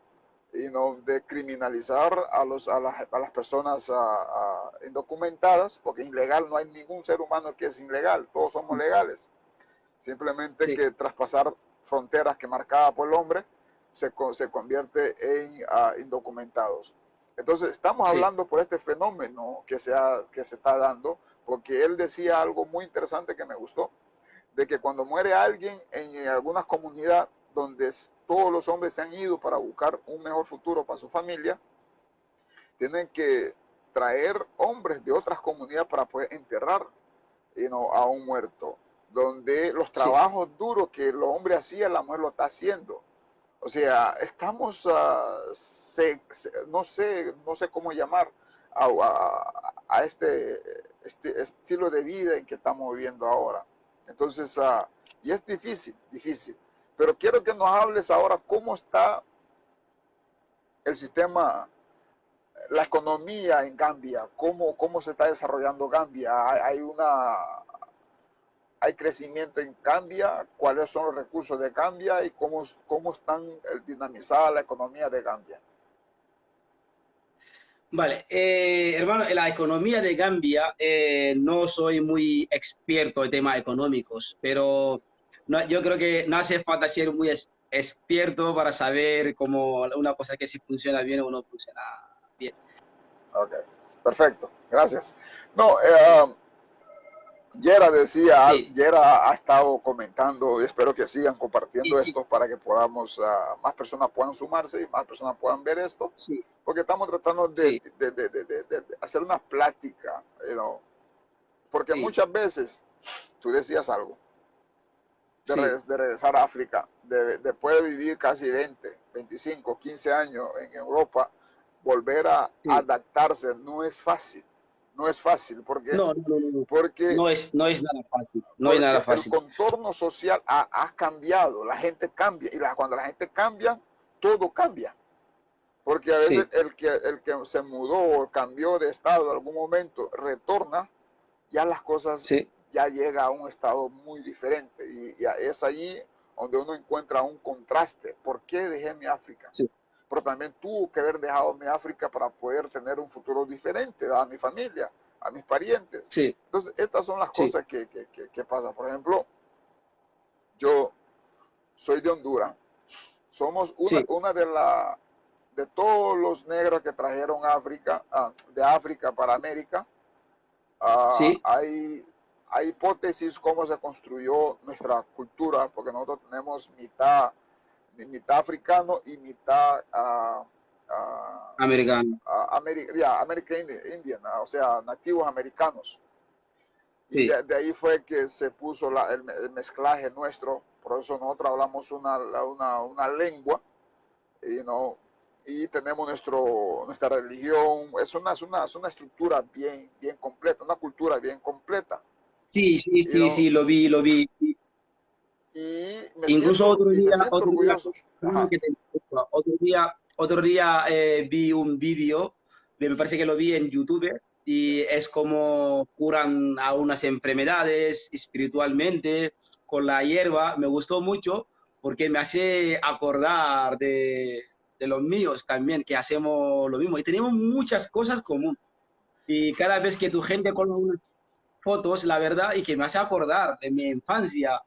y no de criminalizar a las personas indocumentadas, porque ilegal no hay ningún ser humano que es ilegal, todos somos legales. Simplemente sí, que traspasar fronteras que marcaba por el hombre se convierte en indocumentados. Entonces, estamos sí, hablando por este fenómeno que se está dando, porque él decía algo muy interesante que me gustó, de que cuando muere alguien en alguna comunidad donde todos los hombres se han ido para buscar un mejor futuro para su familia, tienen que traer hombres de otras comunidades para poder enterrar a un muerto, donde los sí. trabajos duros que el hombre hacía, la mujer lo está haciendo. O sea, estamos, no sé cómo llamar a este estilo de vida en que estamos viviendo ahora. Entonces, y es difícil, difícil. Pero quiero que nos hables ahora cómo está el sistema, la economía en Gambia, cómo se está desarrollando Gambia. Hay crecimiento en Gambia, cuáles son los recursos de Gambia y cómo están dinamizada la economía de Gambia. Vale, hermano, en la economía de Gambia no soy muy experto en temas económicos, pero yo creo que no hace falta ser muy experto para saber cómo una cosa que si funciona bien o no funciona bien. Ok, perfecto, gracias. No, Sí, Yera decía, sí, Yera ha estado comentando y espero que sigan sí, compartiendo sí, esto para que podamos, más personas puedan sumarse y más personas puedan ver esto, sí, porque estamos tratando sí, de hacer una plática, porque sí, muchas veces tú decías algo sí, de regresar a África, después de vivir casi 20, 25, 15 años en Europa, volver a sí. adaptarse no es fácil, no es fácil, No, no, no, no, no. porque No es nada fácil, no es nada porque el fácil. contorno social ha cambiado, la gente cambia y cuando la gente cambia, todo cambia. Porque a veces Sí, el que se mudó o cambió de estado en algún momento retorna, ya las cosas sí, ya llega a un estado muy diferente y es allí donde uno encuentra un contraste. ¿Por qué dejé mi África? sí, Pero también tuvo que haber dejado mi África para poder tener un futuro diferente a mi familia, a mis parientes. sí, Entonces, estas son las sí, cosas que pasan. Por ejemplo, yo soy de Honduras. Somos sí, una de todos los negros que trajeron África, de África para América. sí, Hay, hay hipótesis cómo se construyó nuestra cultura, porque nosotros tenemos mitad africano y mitad americano. American Indian, o sea, nativos americanos. Y Sí. de ahí fue que se puso el mezclaje nuestro, por eso nosotros hablamos una lengua y, no, y tenemos nuestra religión, es una estructura bien completa, una cultura bien completa. Sí, sí, Y, sí, no, sí, lo vi, lo vi. y Incluso me siento orgulloso. perdona Ajá, que te interrumpa, otro día vi un vídeo, me parece que lo vi en YouTube, y es como curan a unas enfermedades espiritualmente con la hierba. Me gustó mucho porque me hace acordar de los míos también, que hacemos lo mismo y tenemos muchas cosas comunes. Y cada vez que tu gente con unas fotos, la verdad, y que me hace acordar de mi infancia,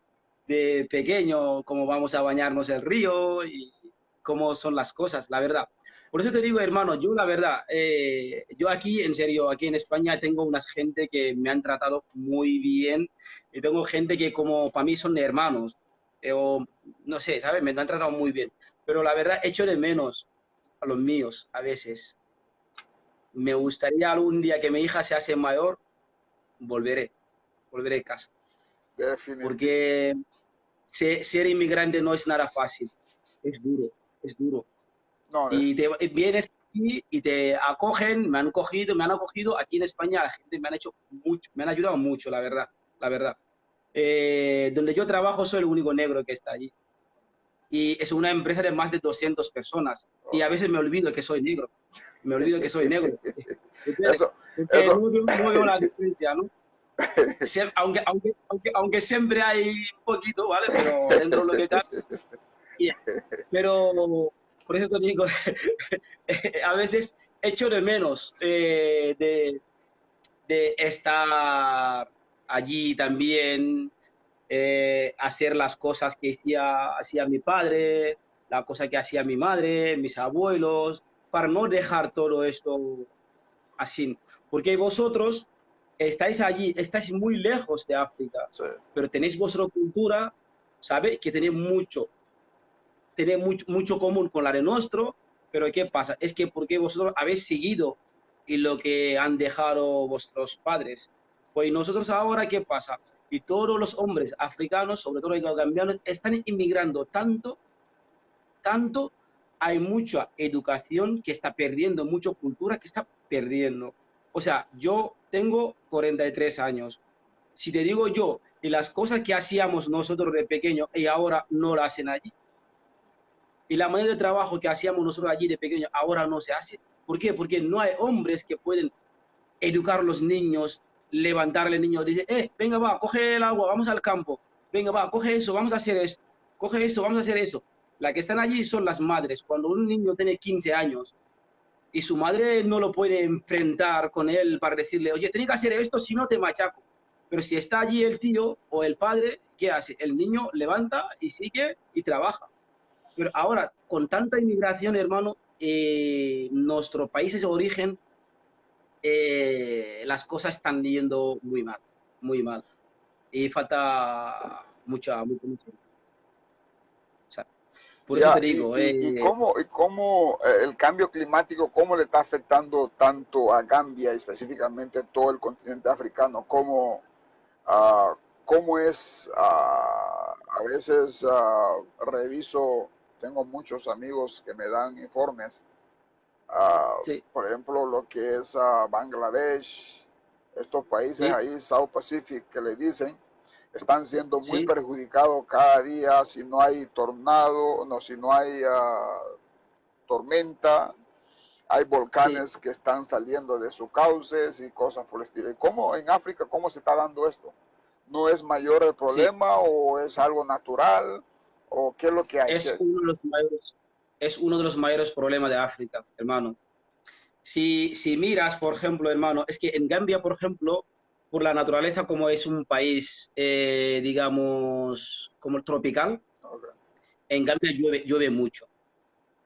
de pequeño, cómo vamos a bañarnos el río y cómo son las cosas, la verdad. Por eso te digo, hermano, yo la verdad, yo aquí, en serio, aquí en España tengo unas gente que me han tratado muy bien y tengo gente que como para mí son hermanos, o no sé, ¿sabes? Me han tratado muy bien. Pero la verdad, echo de menos a los míos a veces. Me gustaría algún día que mi hija se hace mayor, volveré, volveré a casa. definitivo. Porque ser inmigrante no es nada fácil, es duro, es duro. No, Y te vienes aquí y te acogen, me han acogido aquí en España, la gente me han hecho mucho, me han ayudado mucho, la verdad, la verdad. Donde yo trabajo soy el único negro que está allí. Y es una empresa de más de 200 personas. Y a veces me olvido que soy negro, me olvido que soy negro. eso, Porque eso, no veo la diferencia, ¿no? Aunque siempre hay un poquito, ¿vale? Pero dentro de lo que cabe. Pero por eso te digo, a veces echo de menos de estar allí también, hacer las cosas que hacía mi padre, la cosa que hacía mi madre, mis abuelos. para no dejar todo esto así. Porque vosotros estáis allí, estáis muy lejos de África, sí. pero tenéis vuestra cultura, ¿sabe? Que tiene mucho común con la de nuestro, pero ¿qué pasa? Es que porque vosotros habéis seguido y lo que han dejado vuestros padres. Pues nosotros ahora, ¿qué pasa? Y todos los hombres africanos, sobre todo los gambianos, están inmigrando tanto, tanto, hay mucha educación que está perdiendo, mucha cultura que está perdiendo. O sea, yo tengo 43 años. Si te digo yo, y las cosas que hacíamos nosotros de pequeño y ahora no las hacen allí, y la manera de trabajo que hacíamos nosotros allí de pequeño ahora no se hace. ¿Por qué? Porque no hay hombres que pueden educar a los niños, levantarle al niño, dice, venga, va, coge el agua, vamos al campo, venga, va, coge eso, vamos a hacer esto, coge eso, vamos a hacer eso. Las que están allí son las madres. Cuando un niño tiene 15 años y su madre no lo puede enfrentar con él para decirle, oye, tienes que hacer esto, si no te machaco. Pero si está allí el tío o el padre, ¿qué hace? El niño levanta y sigue y trabaja. Pero ahora, con tanta inmigración, hermano, nuestros países de origen, las cosas están yendo muy mal, muy mal. Y falta mucha. O sea, por eso Ya, te digo, y cómo el cambio climático, cómo le está afectando tanto a Gambia y específicamente todo el continente africano? Ah, ¿Cómo es? A veces reviso, tengo muchos amigos que me dan informes, ah, sí, por ejemplo, lo que es Bangladesh, estos países sí, ahí, South Pacific, que le dicen, están siendo muy sí, perjudicados cada día si no hay tornado, no, si no hay tormenta, hay sí, volcanes que están saliendo de sus cauces y cosas por el estilo. ¿Y cómo en África, cómo se está dando esto? ¿No es mayor el sí. problema o es algo natural o qué es lo que hay? Es uno de los mayores, es uno de los mayores problemas de África, hermano. Si miras, por ejemplo, hermano, es que en Gambia, por ejemplo, por la naturaleza, como es un país, digamos, como tropical, Okay. en Gambia llueve mucho,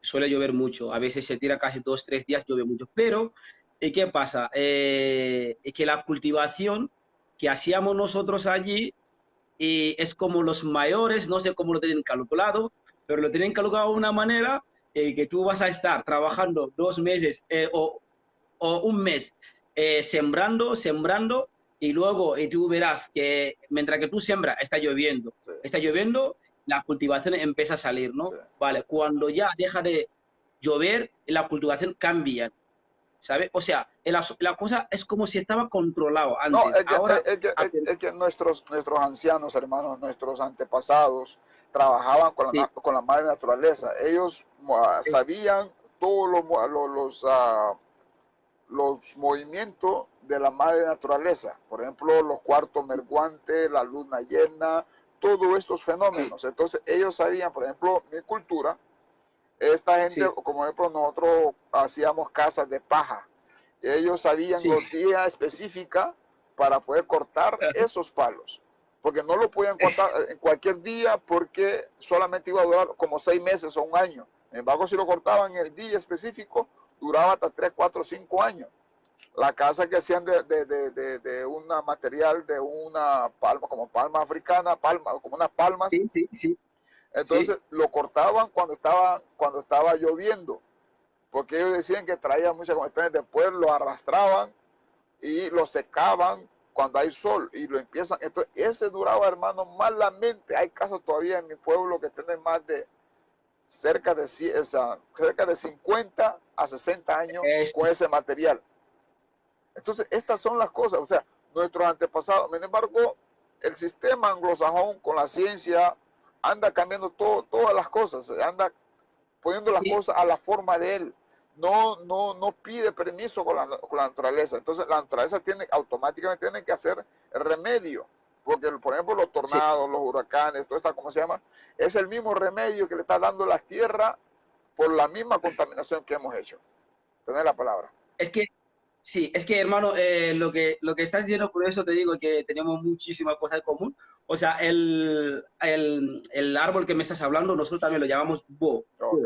suele llover mucho, a veces se tira casi 2, 3 días, llueve mucho, pero ¿qué pasa? Es que la cultivación que hacíamos nosotros allí es como los mayores, no sé cómo lo tienen calculado, pero lo tienen calculado de una manera que tú vas a estar trabajando 2 meses o un mes sembrando y luego tú verás que mientras que tú siembras Sí, está lloviendo, la cultivación empieza a salir, sí. ¿no? Vale, cuando ya deja de llover, la cultivación cambia, ¿sabes? O sea, la cosa es como si estaba controlado No, antes, ahora... es que nuestros ancianos, hermanos, nuestros antepasados, trabajaban Sí, con la madre naturaleza. Ellos es, sabían todos los movimientos de la madre naturaleza. Por ejemplo, los cuartos sí, menguantes, la luna llena, todos estos sí, fenómenos. Entonces, ellos sabían, por ejemplo, mi cultura, esta gente, sí, como por ejemplo, nosotros hacíamos casas de paja. Ellos sabían sí. los días específicos para poder cortar esos palos. Porque no lo podían cortar en cualquier día porque solamente iba a durar como 6 meses o un año. Sin embargo, si lo cortaban en el día específico, duraba hasta 3, 4, 5 años. La casa que hacían de un material, de una palma, como palma africana, palma, como unas palmas, Sí, sí, sí, sí, entonces lo cortaban cuando estaba lloviendo porque ellos decían que traía muchas cuestiones, después lo arrastraban y lo secaban cuando hay sol y lo empiezan. Entonces, ese duraba, hermano, malamente. Hay casas todavía en mi pueblo que tienen más de cerca de 50 a 60 años es, con ese material. Entonces, estas son las cosas, o sea, nuestros antepasados. Sin embargo, el sistema anglosajón con la ciencia anda cambiando todas las cosas, anda poniendo las sí, cosas a la forma de él. No pide permiso con la naturaleza. Entonces la naturaleza automáticamente tiene que hacer el remedio. Porque, por ejemplo, los sí. tornados, los huracanes, todo esto, ¿cómo se llama? Es el mismo remedio que le está dando la tierra por la misma contaminación que hemos hecho. Tener la palabra. Es que, sí, es que, hermano, lo que estás diciendo, por eso te digo que tenemos muchísimas cosas en común. O sea, el árbol que me estás hablando, nosotros también lo llamamos bo. Ok.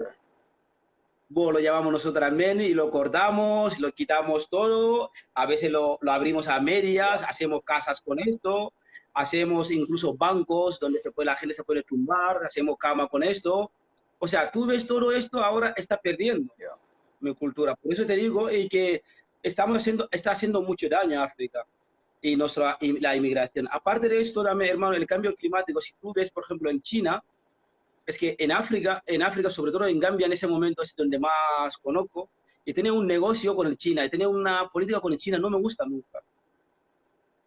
bueno, lo llamamos nosotros también y lo cortamos, lo quitamos todo, a veces lo abrimos a medias, hacemos casas con esto, hacemos incluso bancos donde la gente se puede tumbar, hacemos cama con esto. O sea, tú ves todo esto ahora está perdiendo Ya. mi cultura. Por eso te digo que está haciendo mucho daño a África y la inmigración. Aparte de esto, también, hermano, el cambio climático, si tú ves, por ejemplo, en China, es que en África, sobre todo en Gambia, en ese momento es donde más conozco, y tiene un negocio con el China, y tiene una política con el China, no me gusta nunca.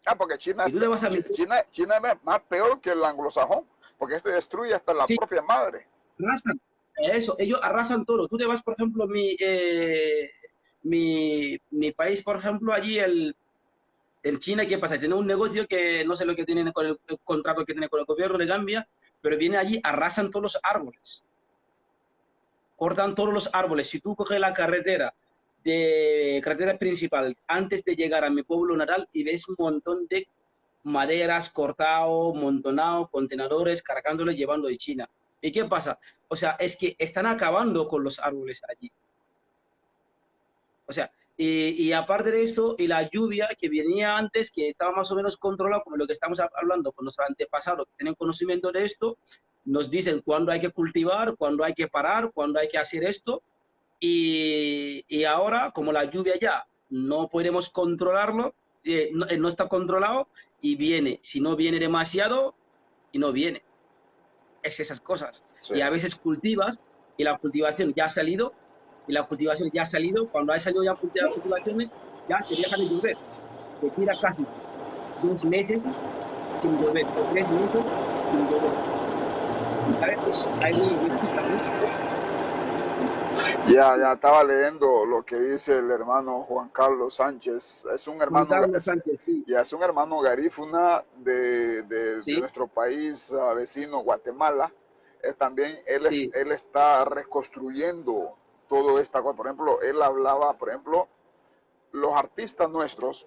Ah, porque China, Y tú te vas a meter, China es más peor que el anglosajón, porque este destruye hasta la sí, propia madre. arrasan, eso, ellos arrasan todo. Tú te vas, por ejemplo, mi país, por ejemplo, allí en China, ¿qué pasa? Tiene un negocio que no sé lo que tienen con el contrato que tiene con el gobierno de Gambia, pero viene allí, arrasan todos los árboles, cortan todos los árboles. Si tú coges la carretera principal antes de llegar a mi pueblo natal y ves un montón de maderas cortado, montonado, contenedores, cargándoles, llevando de China. ¿Y qué pasa? O sea, es que están acabando con los árboles allí. O sea, y aparte de esto, y la lluvia que venía antes, que estaba más o menos controlada, como lo que estamos hablando con nuestros antepasados, que tienen conocimiento de esto, nos dicen cuándo hay que cultivar, cuándo hay que parar, cuándo hay que hacer esto, y ahora, como la lluvia ya no podemos controlarlo, no está controlado y viene, si no viene demasiado, y no viene. Es esas cosas. Sí. Y a veces cultivas y la cultivación ya ha salido, cuando ha salido ya las cultivaciones, ya te deja de llover. Te tira casi 2 meses sin llover, o 3 meses sin llover. Y a veces hay un mucho. Ya estaba leyendo lo que dice el hermano Juan Carlos Sánchez. Juan Carlos Sánchez, sí. Ya es un hermano garífuna de Sí, nuestro país vecino, Guatemala. También sí, él está reconstruyendo todo esta cosa. Por ejemplo, él hablaba, por ejemplo, los artistas nuestros,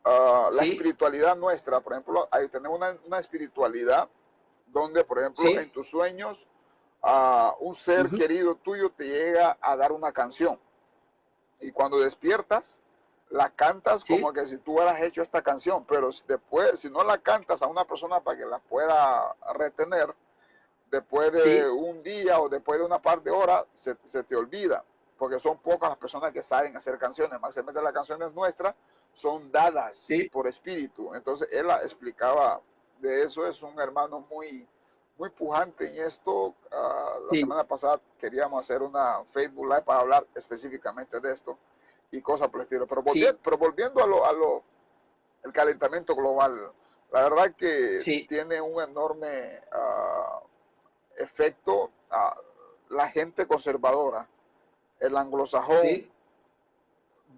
la sí, espiritualidad nuestra, por ejemplo, ahí tenemos una espiritualidad donde, por ejemplo, en sí. tus sueños, un ser Uh-huh. querido tuyo te llega a dar una canción y cuando despiertas la cantas como Sí, que si tú hubieras hecho esta canción, pero después, si no la cantas a una persona para que la pueda retener, después de sí, un día o después de una par de horas, se te olvida, porque son pocas las personas que saben hacer canciones, más las canciones nuestras son dadas sí, por espíritu. Entonces él explicaba de eso, es un hermano muy pujante en esto. La sí, semana pasada queríamos hacer una Facebook Live para hablar específicamente de esto y cosas por el estilo. sí, Pero volviendo el calentamiento global, la verdad que sí, tiene un enorme efecto a la gente conservadora. El anglosajón sí,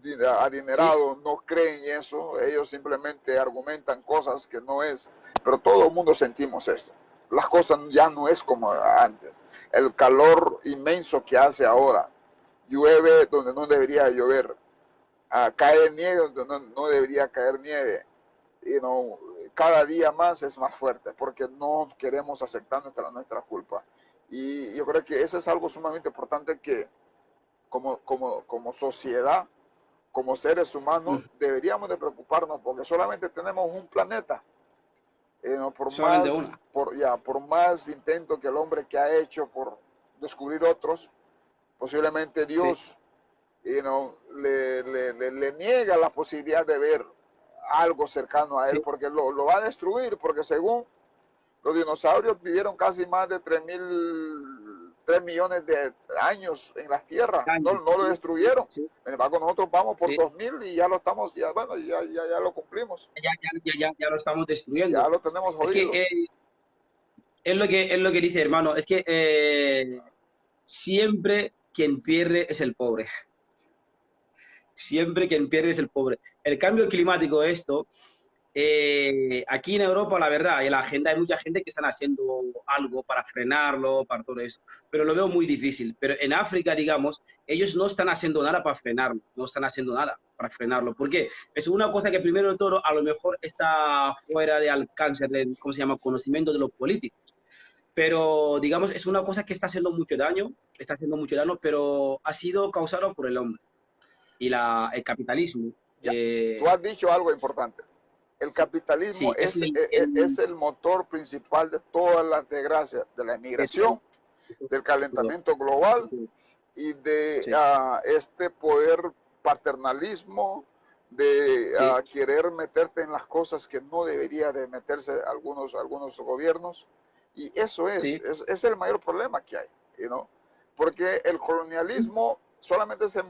sí, adinerado no creen en eso, ellos simplemente argumentan cosas que no es, pero todo el mundo sentimos esto. Las cosas ya no es como antes. El calor inmenso que hace ahora, llueve donde no debería llover, cae nieve donde no debería caer nieve. Y no, cada día más es más fuerte porque no queremos aceptar nuestra culpa. Y yo creo que eso es algo sumamente importante que como sociedad, como seres humanos, mm, deberíamos de preocuparnos porque solamente tenemos un planeta. No, solamente una. por más intento que el hombre que ha hecho por descubrir otros, posiblemente Sí, Dios le niega la posibilidad de ver algo cercano a él sí, porque lo va a destruir, porque según los dinosaurios vivieron casi más de 3 millones de años en las tierras, años, no lo sí, sí, destruyeron. sí, Sin embargo, nosotros vamos por sí. 2000 y ya lo estamos, ya, bueno, ya lo cumplimos, Ya lo estamos destruyendo. ya lo tenemos Es que jodido. es lo que dice, hermano, es que siempre quien pierde es el pobre. Siempre quien pierde es el pobre. El cambio climático, esto, aquí en Europa, la verdad, en la agenda hay mucha gente que están haciendo algo para frenarlo, para todo eso, pero lo veo muy difícil. Pero en África, digamos, ellos no están haciendo nada para frenarlo, no están haciendo nada para frenarlo. ¿Por qué? Es una cosa que primero de todo a lo mejor está fuera de alcance, de, ¿cómo se llama?, conocimiento de los políticos. pero digamos, es una cosa que está haciendo mucho daño, pero ha sido causado por el hombre y el capitalismo. Ya, tú has dicho algo importante. El Sí, capitalismo sí, es es el motor principal de todas las desgracias, de la de todo, inmigración, del calentamiento global y de sí, este poder paternalismo, de sí, querer meterte en las cosas que no debería de meterse algunos gobiernos. Y eso sí, es el mayor problema que hay, ¿no? Porque el colonialismo solamente sí,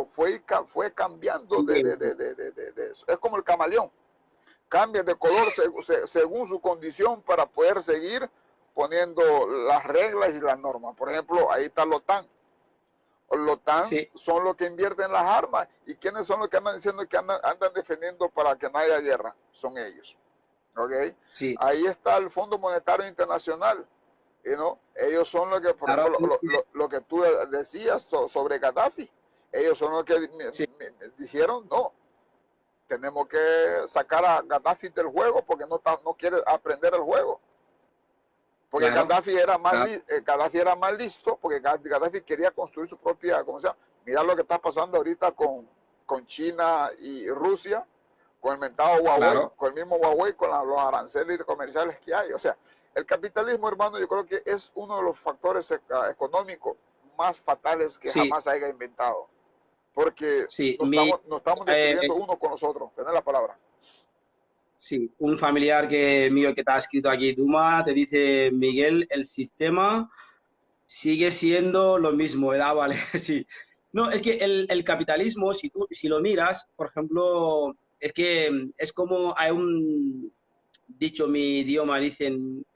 fue cambiando sí, de eso. Es como el camaleón, cambia de color según su condición para poder seguir poniendo las reglas y las normas. Por ejemplo, ahí está la OTAN. La OTAN sí, son los que invierten las armas. ¿Y quiénes son los que andan diciendo que andan defendiendo para que no haya guerra? Son ellos. ¿Okay? sí, Ahí está el Fondo Monetario Internacional. ¿No? Ellos son los que, por claro, ejemplo, lo que tú decías sobre Gaddafi. Ellos son los que sí, me dijeron, no, tenemos que sacar a Gaddafi del juego porque no quiere aprender el juego. Porque claro, claro, Gaddafi era más listo, porque Gaddafi quería construir su propia, ¿cómo se llama? Mira lo que está pasando ahorita con China y Rusia, con el mentado Huawei, claro, con el mismo Huawei, con los aranceles comerciales que hay. O sea, el capitalismo, hermano, yo creo que es uno de los factores económicos más fatales que sí, jamás haya inventado. Porque sí, nos estamos eh, destruyendo uno con los otros. Tenés la palabra. sí, un familiar mío que te ha escrito aquí, Duma, te dice, Miguel, el sistema sigue siendo lo mismo, vale, sí. No, es que el capitalismo, si lo miras, por ejemplo, es que es como hay un dicho mi idioma, dicen,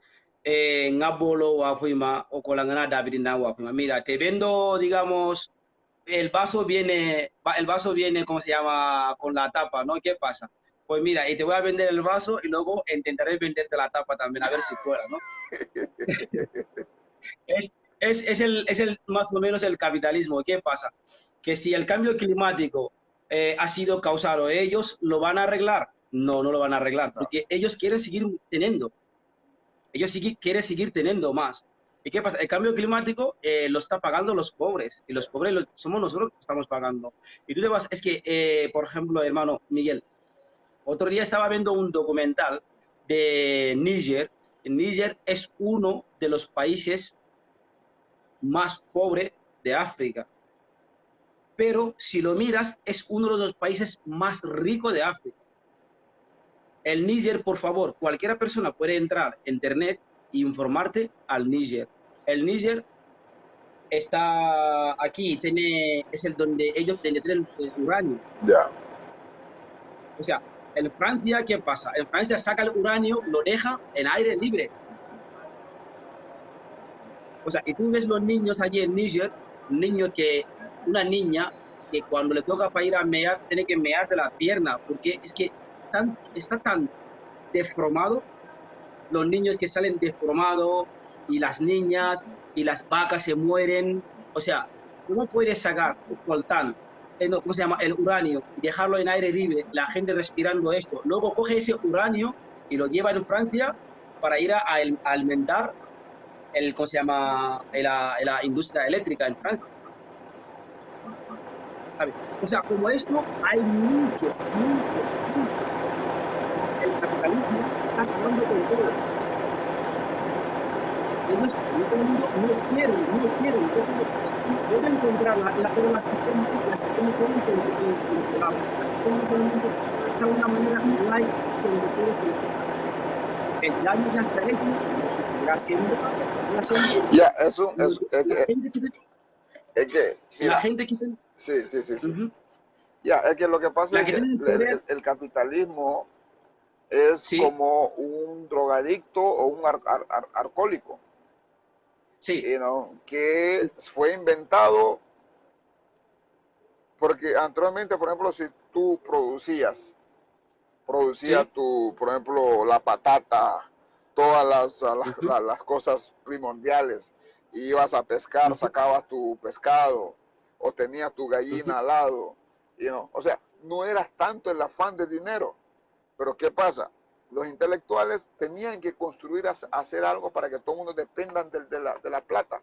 ngabolo wafuima o kolangana dabirina wafuima. Mira, te vendo, digamos, el vaso viene, ¿cómo se llama? Con la tapa, ¿no? ¿Qué pasa? Pues mira, y te voy a vender el vaso y luego intentaré venderte la tapa también, a ver si fuera, ¿no? Es más o menos el capitalismo. ¿Qué pasa? Que si el cambio climático ha sido causado, ¿ellos lo van a arreglar? No, no lo van a arreglar, No. porque ellos quieren seguir teniendo, quieren seguir teniendo más. ¿Y qué pasa? El cambio climático lo está pagando los pobres, y los pobres somos nosotros que estamos pagando. Y tú te vas, es que, por ejemplo, hermano Miguel, otro día estaba viendo un documental de Níger. Níger es uno de los países más pobre de África. Pero si lo miras, es uno de los países más ricos de África. El Níger, por favor, cualquier persona puede entrar en internet e informarte al Níger. El Níger está aquí, es el donde ellos tienen uranio. Ya. O sea, en Francia, ¿qué pasa? En Francia saca el uranio, lo deja en aire libre. O sea, y tú ves los niños allí en Níger, una niña que cuando le toca para ir a mear, tiene que mear de la pierna, porque es que está tan deformado, los niños que salen deformados, y las niñas, y las vacas se mueren. O sea, ¿cómo puedes sacar un coltán, no, ¿cómo se llama? El uranio, y dejarlo en aire libre, la gente respirando esto? Luego coge ese uranio y lo lleva en Francia para ir a alimentar ¿cómo se llama? La industria eléctrica en Francia, ¿sabes? O sea, como esto, hay muchos, muchos, muchos. O sea, el capitalismo está acabando con todo. Ellos en este momento no quieren. Pueden encontrar pero la sistema puede controlarlo. La sistema en ese momento está de una manera light donde puede controlar. El daño ya está hecho y seguirá siendo Ya, porque la gente quiere, la mira, gente quiere, sí, sí, sí, sí. uh-huh, Ya, es que lo que pasa la es que que tiene el poder, el capitalismo es sí, como un drogadicto o un alcohólico, sí, que fue inventado porque anteriormente, por ejemplo, si tú producía sí, por ejemplo, la patata, todas uh-huh, las cosas primordiales, y ibas a pescar, uh-huh, sacabas tu pescado o tenías tu uh-huh, gallina al lado, o sea, no eras tanto el afán de dinero, pero ¿qué pasa? los intelectuales tenían que construir, hacer algo para que todo el mundo dependan de la plata.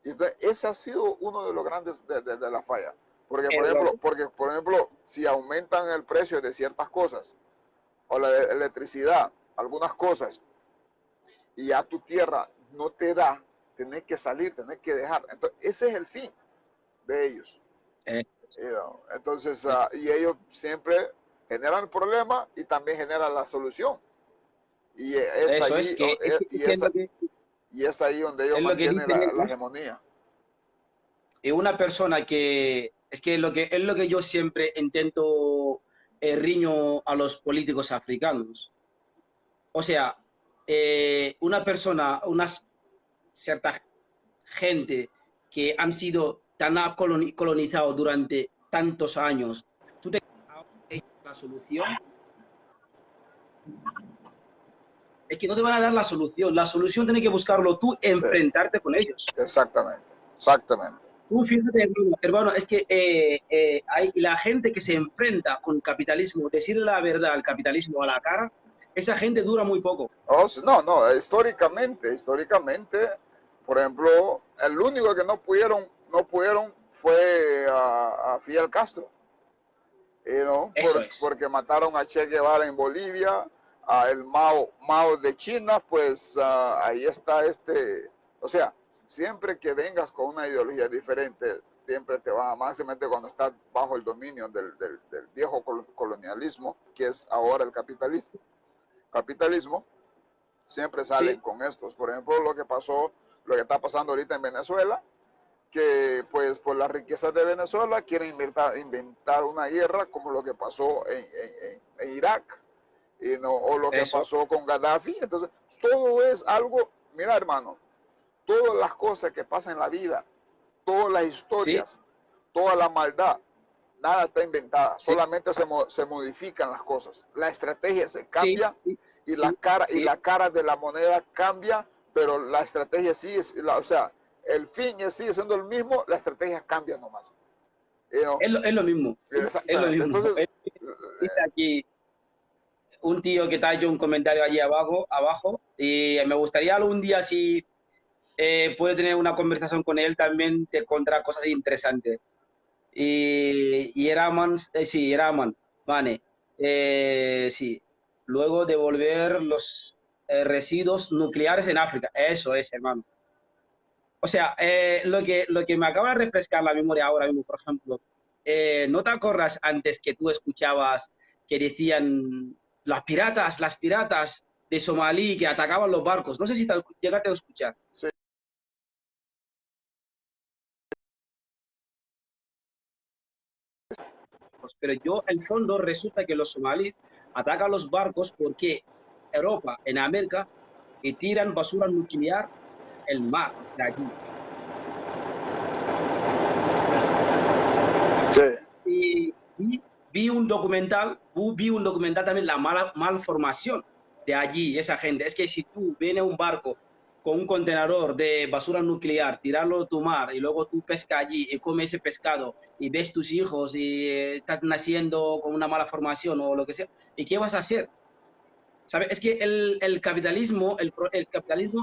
Y entonces, ese ha sido uno de los grandes de la falla. Porque por ejemplo, si aumentan el precio de ciertas cosas, o la electricidad, algunas cosas, y ya tu tierra no te da, tenés que salir, tenés que dejar. Entonces, ese es el fin de ellos. Entonces, y ellos siempre generan el problema y también generan la solución. Y es Eso ahí, es que, y es ahí donde ellos mantienen la hegemonía. Y una persona que es lo que yo siempre intento riño a los políticos africanos. O sea, una persona, una cierta gente que han sido tan colonizados durante tantos años, ¿tú te crees la solución? Es que no te van a dar la solución tienes que buscarlo tú, enfrentarte con ellos. Exactamente, exactamente. Tú fíjate, hermano, es que hay la gente que se enfrenta con capitalismo, decirle la verdad al capitalismo a la cara, esa gente dura muy poco. No, históricamente, por ejemplo, el único que no pudieron fue a Fidel Castro. Porque mataron a Che Guevara en Bolivia, a el Mao de China, pues ahí está o sea, siempre que vengas con una ideología diferente, siempre te va, máximamente cuando estás bajo el dominio del viejo colonialismo, que es ahora el capitalismo, siempre salen con estos. Por ejemplo, lo que está pasando ahorita en Venezuela, que pues por las riquezas de Venezuela quieren inventar una guerra como lo que pasó en Irak, o lo que pasó con Gaddafi. Entonces, todo es algo, mira hermano, todas las cosas que pasan en la vida, todas las historias, toda la maldad, nada está inventada, solamente se modifican las cosas. La estrategia se cambia y la cara de la moneda cambia, pero la estrategia sigue, o sea, el fin sigue siendo el mismo, la estrategia cambia nomás. Es lo mismo. Exactamente. Entonces, dice aquí un tío que está hecho un comentario allí abajo, y me gustaría algún día si puede tener una conversación con él, también te encontrará cosas interesantes. Y Eraman, vale. Sí, luego devolver los residuos nucleares en África. Eso es, hermano. O sea, lo que me acaba de refrescar la memoria ahora mismo, por ejemplo, ¿no te acuerdas antes que tú escuchabas que decían las piratas de Somalí que atacaban los barcos? No sé si llegaste a escuchar. Sí. Pero yo, en fondo, resulta que los somalíes atacan los barcos porque Europa, en América, y tiran basura nuclear el mar de allí. Sí. Y vi un documental también, la malformación de allí, esa gente. Es que si tú vienes a un barco con un contenedor de basura nuclear, tirarlo a tu mar y luego tú pescas allí y comes ese pescado y ves tus hijos y estás naciendo con una mala formación o lo que sea, ¿y qué vas a hacer? ¿Sabes? Es que el capitalismo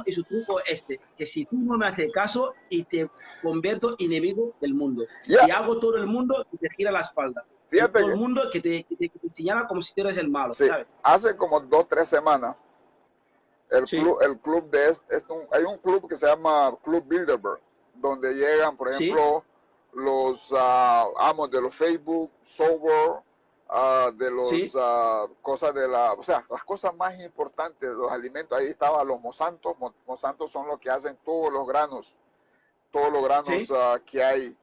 y su truco es que si tú no me haces caso y te convierto enemigo del mundo, y hago todo el mundo y te gira la espalda. Fíjate todo el mundo que te señala como si tú eres el malo, sí, ¿sabes? Hace como 2 o 3 semanas, el club hay un club que se llama Club Bilderberg, donde llegan, por ejemplo, los amos de los Facebook, software, de los cosas o sea, las cosas más importantes de los alimentos. Ahí estaban los Monsanto. Monsanto son los que hacen todos los granos que hay,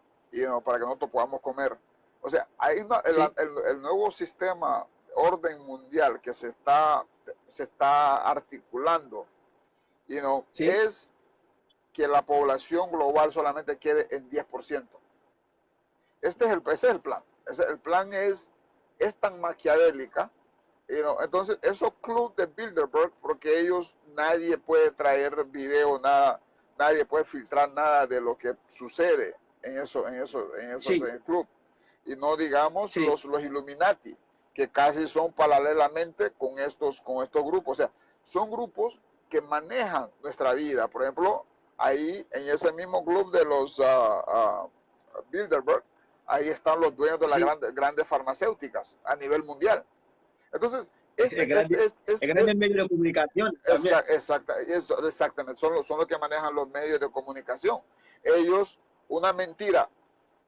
para que nosotros podamos comer. O sea, hay el nuevo sistema, orden mundial que se está articulando, es que la población global solamente quede en 10%. Ese es el plan. El plan es tan maquiavélica. Entonces, esos clubes de Bilderberg, porque nadie puede traer video, nada, nadie puede filtrar nada de lo que sucede en el club. Y no digamos los Illuminati, que casi son paralelamente con estos grupos. O sea, son grupos que manejan nuestra vida. Por ejemplo, ahí en ese mismo club de los Bilderberg, ahí están los dueños de las Sí, grandes farmacéuticas a nivel mundial. Entonces, el grande medio de comunicación también. Exactamente, son los que manejan los medios de comunicación. Ellos, una mentira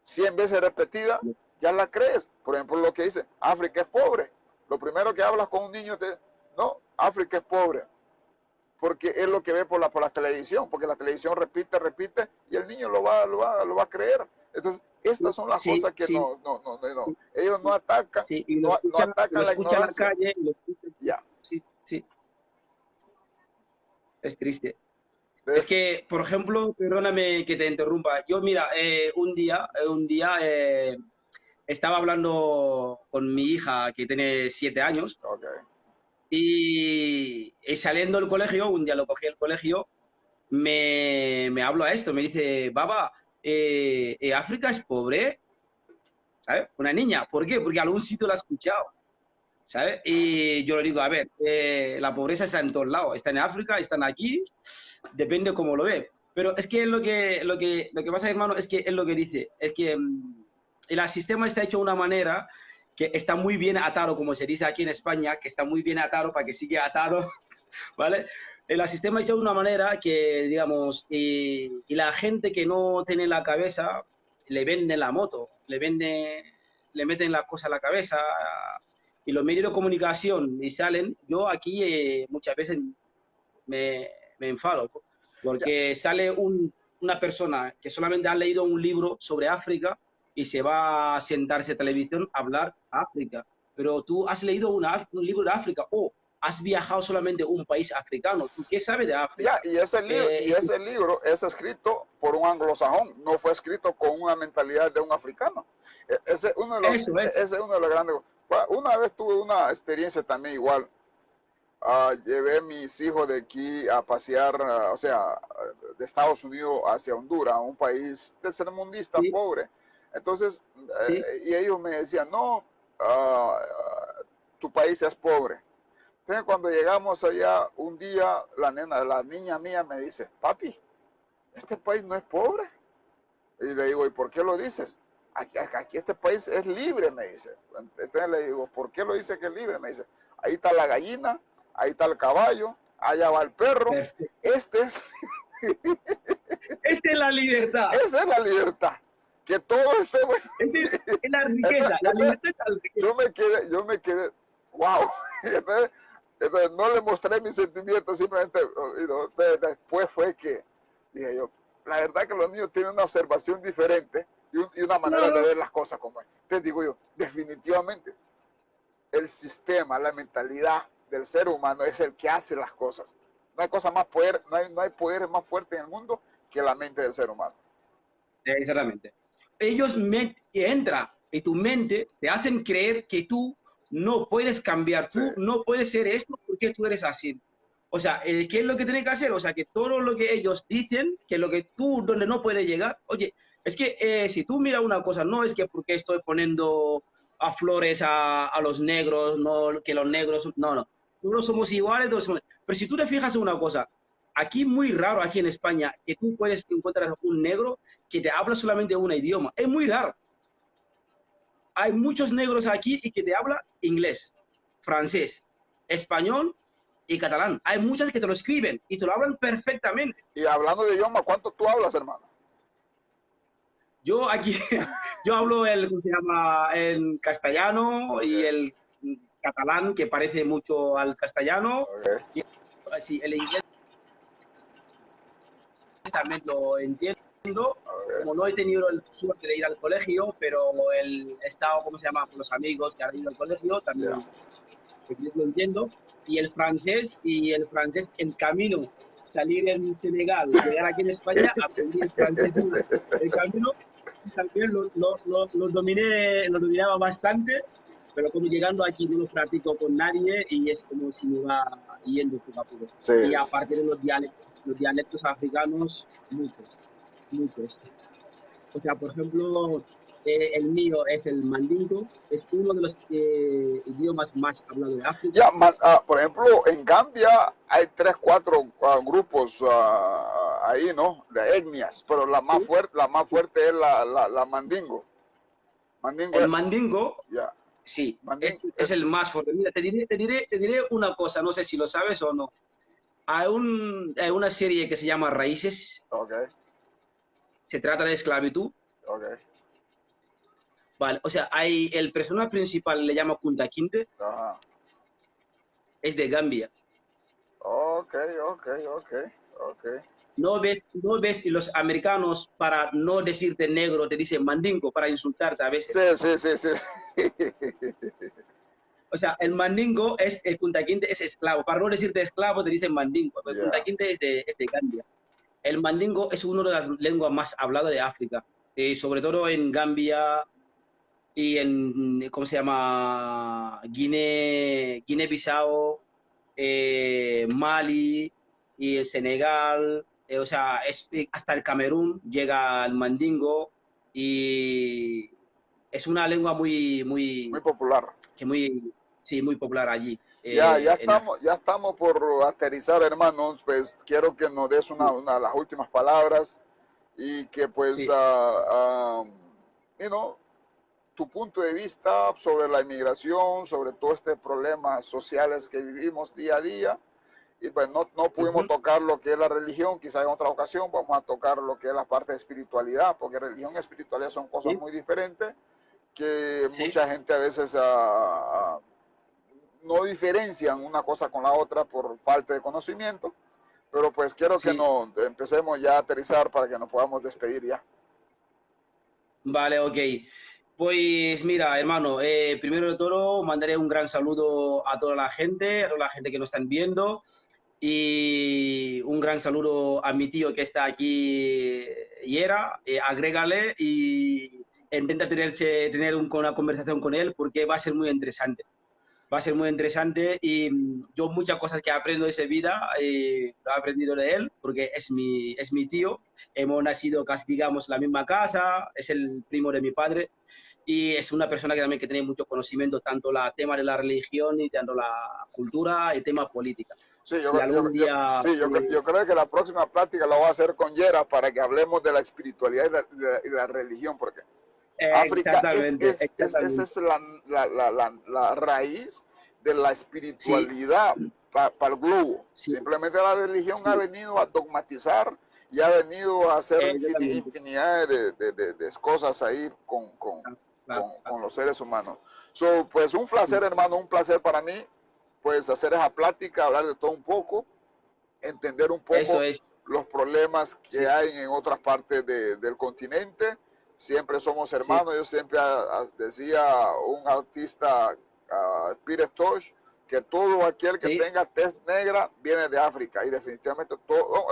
100 veces repetida, ya la crees. Por ejemplo, lo que dice, África es pobre. Lo primero que hablas con un niño, no, África es pobre. Porque es lo que ve por la televisión, porque la televisión repite, y el niño lo va a creer. Entonces, estas son las Sí, cosas que sí, no. Ellos no atacan, sí, y no lo atacan la escucha en la ignorancia. calle, y lo escucha, Ya. sí, sí, es triste. Es ¿Ves? que, por ejemplo, perdóname que te interrumpa. Yo, mira, un día estaba hablando con mi hija que tiene 7 años Ok. y saliendo del colegio, un día lo cogí del colegio, me habló a esto, me dice, Baba, África es pobre, ¿sabes? Una niña, ¿por qué? Porque algún sitio la ha escuchado, ¿sabes? Y yo le digo, a ver, la pobreza está en todos lados, está en África, están aquí, depende cómo lo ve. Pero es que lo que pasa, hermano, es que es lo que dice, es que el sistema está hecho de una manera que está muy bien atado, como se dice aquí en España, que está muy bien atado para que siga atado, ¿vale? El sistema hecho de una manera que, digamos, y la gente que no tiene la cabeza, le vende la moto, le meten las cosas a la cabeza y los medios de comunicación y salen. Yo aquí muchas veces me enfado Ya. porque sale una persona que solamente ha leído un libro sobre África y se va a sentarse a televisión a hablar África. Pero tú has leído un libro de África o has viajado solamente a un país africano. ¿Tú qué sabes de Ya, África? y ese libro es escrito por un anglosajón, no fue escrito con una mentalidad de un africano. Ese Eso es. es uno de los grandes. Una vez tuve una experiencia también igual. Llevé a mis hijos de aquí a pasear, o sea, de Estados Unidos hacia Honduras, un país tercermundista Sí, pobre. Entonces, sí, y ellos me decían, no, uh, tu país es pobre. Entonces, cuando llegamos allá, un día la niña mía me dice, papi, este país no es pobre. Y le digo, ¿y por qué lo dices? Aquí este país es libre, me dice. Entonces le digo, ¿por qué lo dice que es libre? Me dice, ahí está la gallina, ahí está el caballo, allá va el perro. perfecto. Este es, Esta es la libertad. esa es la libertad. Que todo esté bueno. Esa es la riqueza. La Entonces, libertad es la riqueza. yo me quedé, wow. Entonces, no le mostré mis sentimientos, simplemente, después fue que dije yo, la verdad que los niños tienen una observación diferente y una manera de Claro. ver las cosas como es. Entonces digo yo, definitivamente, el sistema, la mentalidad del ser humano es el que hace las cosas. No hay cosa más poder, no hay poder más fuerte en el mundo que la mente del ser humano. Exactamente. Ellos entran en tu mente, te hacen creer que tú no puedes cambiar, Sí, tú no puedes ser esto porque tú eres así. O sea, ¿qué es lo que tienes que hacer? O sea, que todo lo que ellos dicen, que lo que tú, donde no puedes llegar, oye, es que si tú miras una cosa, no es que porque estoy poniendo a flores a los negros, no, que los negros, no. Todos somos iguales, pero si tú te fijas en una cosa, aquí muy raro, aquí en España, que tú puedes encontrar un negro que te habla solamente un idioma. Es muy raro. Hay muchos negros aquí y que te habla inglés, francés, español y catalán. Hay muchas que te lo escriben y te lo hablan perfectamente. y hablando de idioma, ¿cuánto tú hablas, hermano? Yo aquí, yo hablo ¿cómo se llama? El castellano y Okay, el catalán, que parece mucho al castellano. okay, Y sí, el inglés también lo entiendo. okay. Como no he tenido el suerte de ir al colegio, pero he estado, ¿cómo se llama? Con los amigos que han ido al colegio, Yeah. también lo entiendo. Y el francés en camino, salir en Senegal, llegar aquí en España, aprendí el francés duro. El camino también lo dominé, lo dominaba bastante, pero como llegando aquí no lo practico con nadie y es como si me va yendo poco a poco. Sí, Y aparte de los dialectos africanos, muchos, muchos. O sea, por ejemplo, el mío es el mandingo, es uno de los idiomas más hablados de África. Ya, por ejemplo, en Gambia hay 3, 4 grupos ahí, ¿no? De etnias, pero Sí, la más sí. fuerte es la mandingo. Mandingo El es, mandingo, ya, sí, mandingo, es el más fuerte. Mira, te diré una cosa, no sé si lo sabes o no. Hay una serie que se llama Raíces, ok, se trata de esclavitud, ok, ¿vale? O sea, hay, el personaje principal le llama Kunta Kinte, ajá, es de Gambia. ok, ok, ok, ok. No ves, y los americanos, para no decirte negro, te dicen mandingo para insultarte a Sí, veces. sí, sí, sí. O sea, el mandingo es, el Kunta Kinte es esclavo. Para no decirte esclavo, te dicen mandingo. El Kunta Ya, Kinte es de Gambia. El mandingo es una de las lenguas más habladas de África, sobre todo en Gambia y en, ¿cómo se llama? Guinea-Bissau, Mali y Senegal, o sea, hasta el Camerún llega el mandingo y es una lengua muy popular. muy, sí, muy popular allí, en África. Ya estamos por aterrizar, hermanos. Pues quiero que nos des Sí, una de las últimas palabras y que pues, sí, you know, tu punto de vista sobre la inmigración, sobre todo este problemas sociales que vivimos día a día. Y pues no pudimos ujú, tocar lo que es la religión, quizás en otra ocasión vamos a tocar lo que es la parte de espiritualidad, porque religión y espiritualidad son cosas sí, muy diferentes que sí, mucha gente a veces no diferencian una cosa con la otra por falta de conocimiento, pero pues quiero que sí. nos empecemos ya a aterrizar para que nos podamos despedir ya. Vale, ok. Pues mira, hermano, primero de todo mandaré un gran saludo a toda la gente que nos están viendo y un gran saludo a mi tío que está aquí, Yera, agrégale y intenta tener una conversación con él porque va a ser muy interesante. Va a ser muy interesante y yo muchas cosas que aprendo de esa vida lo he aprendido de él porque es mi tío. Hemos nacido casi, digamos, en la misma casa, es el primo de mi padre y es una persona que también que tiene mucho conocimiento, tanto la tema de la religión y tanto la cultura y tema política. Sí, Si algún día... sí, yo creo que la próxima plática la voy a hacer con Yera para que hablemos de la espiritualidad y la religión, porque África exactamente, esa exactamente. es la raíz de la Sí, espiritualidad para el globo. sí, Simplemente la religión ha sí, venido a dogmatizar y ha venido a hacer exactamente. infinidad de cosas ahí Claro, claro, claro. con los seres humanos. So, pues un placer, Sí, hermano, un placer para mí, pues hacer esa plática, hablar de todo un poco, entender un eso poco es. los problemas que Sí, hay en otras partes del continente. Siempre somos sí, hermanos. Yo siempre decía un artista, Peter Tosh, que todo aquel que sí, tenga tez negra viene de África. Y definitivamente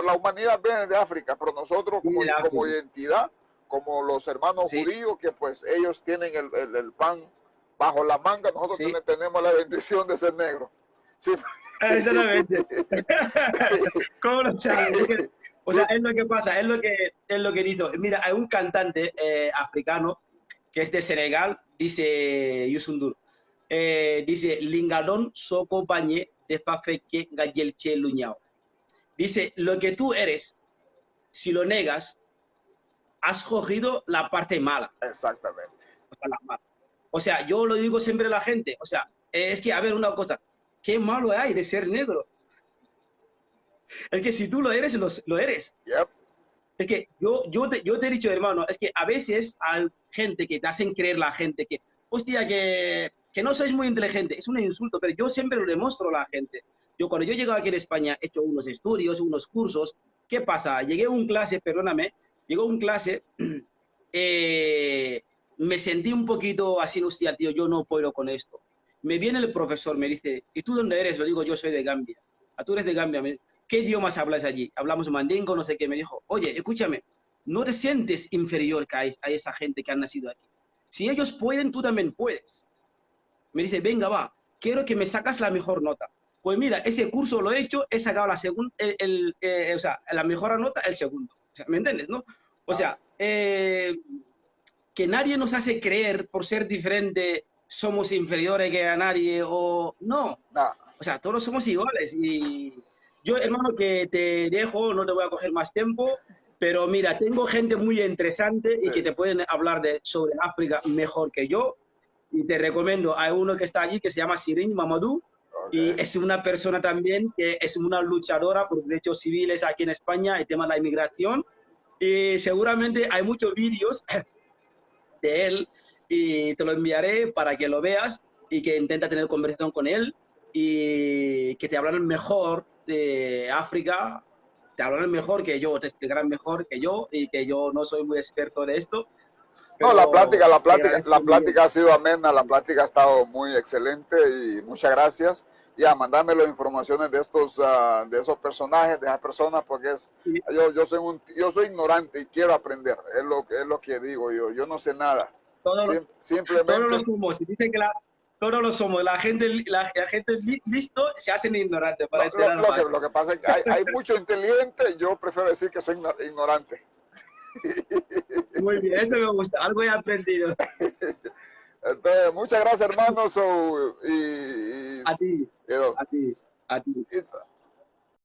la humanidad viene de África, pero nosotros sí, de como África. identidad, como los hermanos Sí, judíos, que pues ellos tienen el pan bajo la manga, nosotros sí. tenemos la bendición de ser negros. Sí. Exactamente. ¿Cómo lo sabes? Es que, o Sí, sea, es lo que pasa, es lo que hizo. Mira, hay un cantante africano que es de Senegal, dice Youssou, dice Lingadon Soko Bañe de Fafeke Gayelche Luñao. Dice, lo que tú eres, si lo negas, has cogido la parte mala. exactamente. O sea, la mala. O sea, yo lo digo siempre a la gente, o sea, es que, a ver, una cosa, ¿qué malo hay de ser negro? Es que si tú lo eres, lo eres. Yep. Es que yo te he dicho, hermano, es que a veces hay gente que te hacen creer la gente que, hostia, que no sois muy inteligente, es un insulto, pero yo siempre lo demuestro a la gente. Yo cuando yo llego aquí en España he hecho unos estudios, unos cursos. ¿Qué pasa? Llegué a un clase, perdóname, llegó a un clase, me sentí un poquito así, hostia, tío, yo no puedo con esto. Me viene el profesor, me dice, ¿y tú dónde eres? Lo digo, yo soy de Gambia. ¿A tú eres de Gambia? ¿Qué idiomas hablas allí? Hablamos mandingo, no sé qué. Me dijo, oye, escúchame, no te sientes inferior a esa gente que han nacido aquí. Si ellos pueden, tú también puedes. Me dice, venga, va, quiero que me sacas la mejor nota. Pues mira, ese curso lo he hecho, he sacado la segunda, o sea, la mejor nota, el segundo. O sea, ¿me entiendes, no? O Ah, sea, que nadie nos hace creer por ser diferente somos inferiores que a nadie o no. Nah, O sea, todos somos iguales. Y yo, hermano, que te dejo, no te voy a coger más tiempo, pero mira, tengo gente muy interesante sí, y que te pueden hablar sobre África mejor que yo. Y te recomiendo, hay uno que está allí que se llama Sirin Mamadou y ok. es una persona también que es una luchadora por derechos civiles aquí en España, el tema de la inmigración. Y seguramente hay muchos vídeos de él y te lo enviaré para que lo veas y que intenta tener conversación con él y que te hablarán mejor de África, te hablarán mejor que yo, te explicarán mejor que yo y que yo no soy muy experto en esto, No, pero te agradezco la muy bien. plática ha sido amena, la plática ha estado muy excelente y muchas gracias. Ya, mandame las informaciones de de esos personajes, de esas personas, porque Y yo soy ignorante y quiero aprender, es lo que digo yo. Yo no sé nada. todos, todos lo Simplemente somos, dicen que todos lo somos, la gente listo se hacen ignorante para enterar fácil. lo que pasa es que hay mucho inteligente, yo prefiero decir que soy ignorante. Muy bien, eso me gusta, algo he aprendido. Entonces, muchas gracias, hermanos. A ti, Y, a ti, a ti. y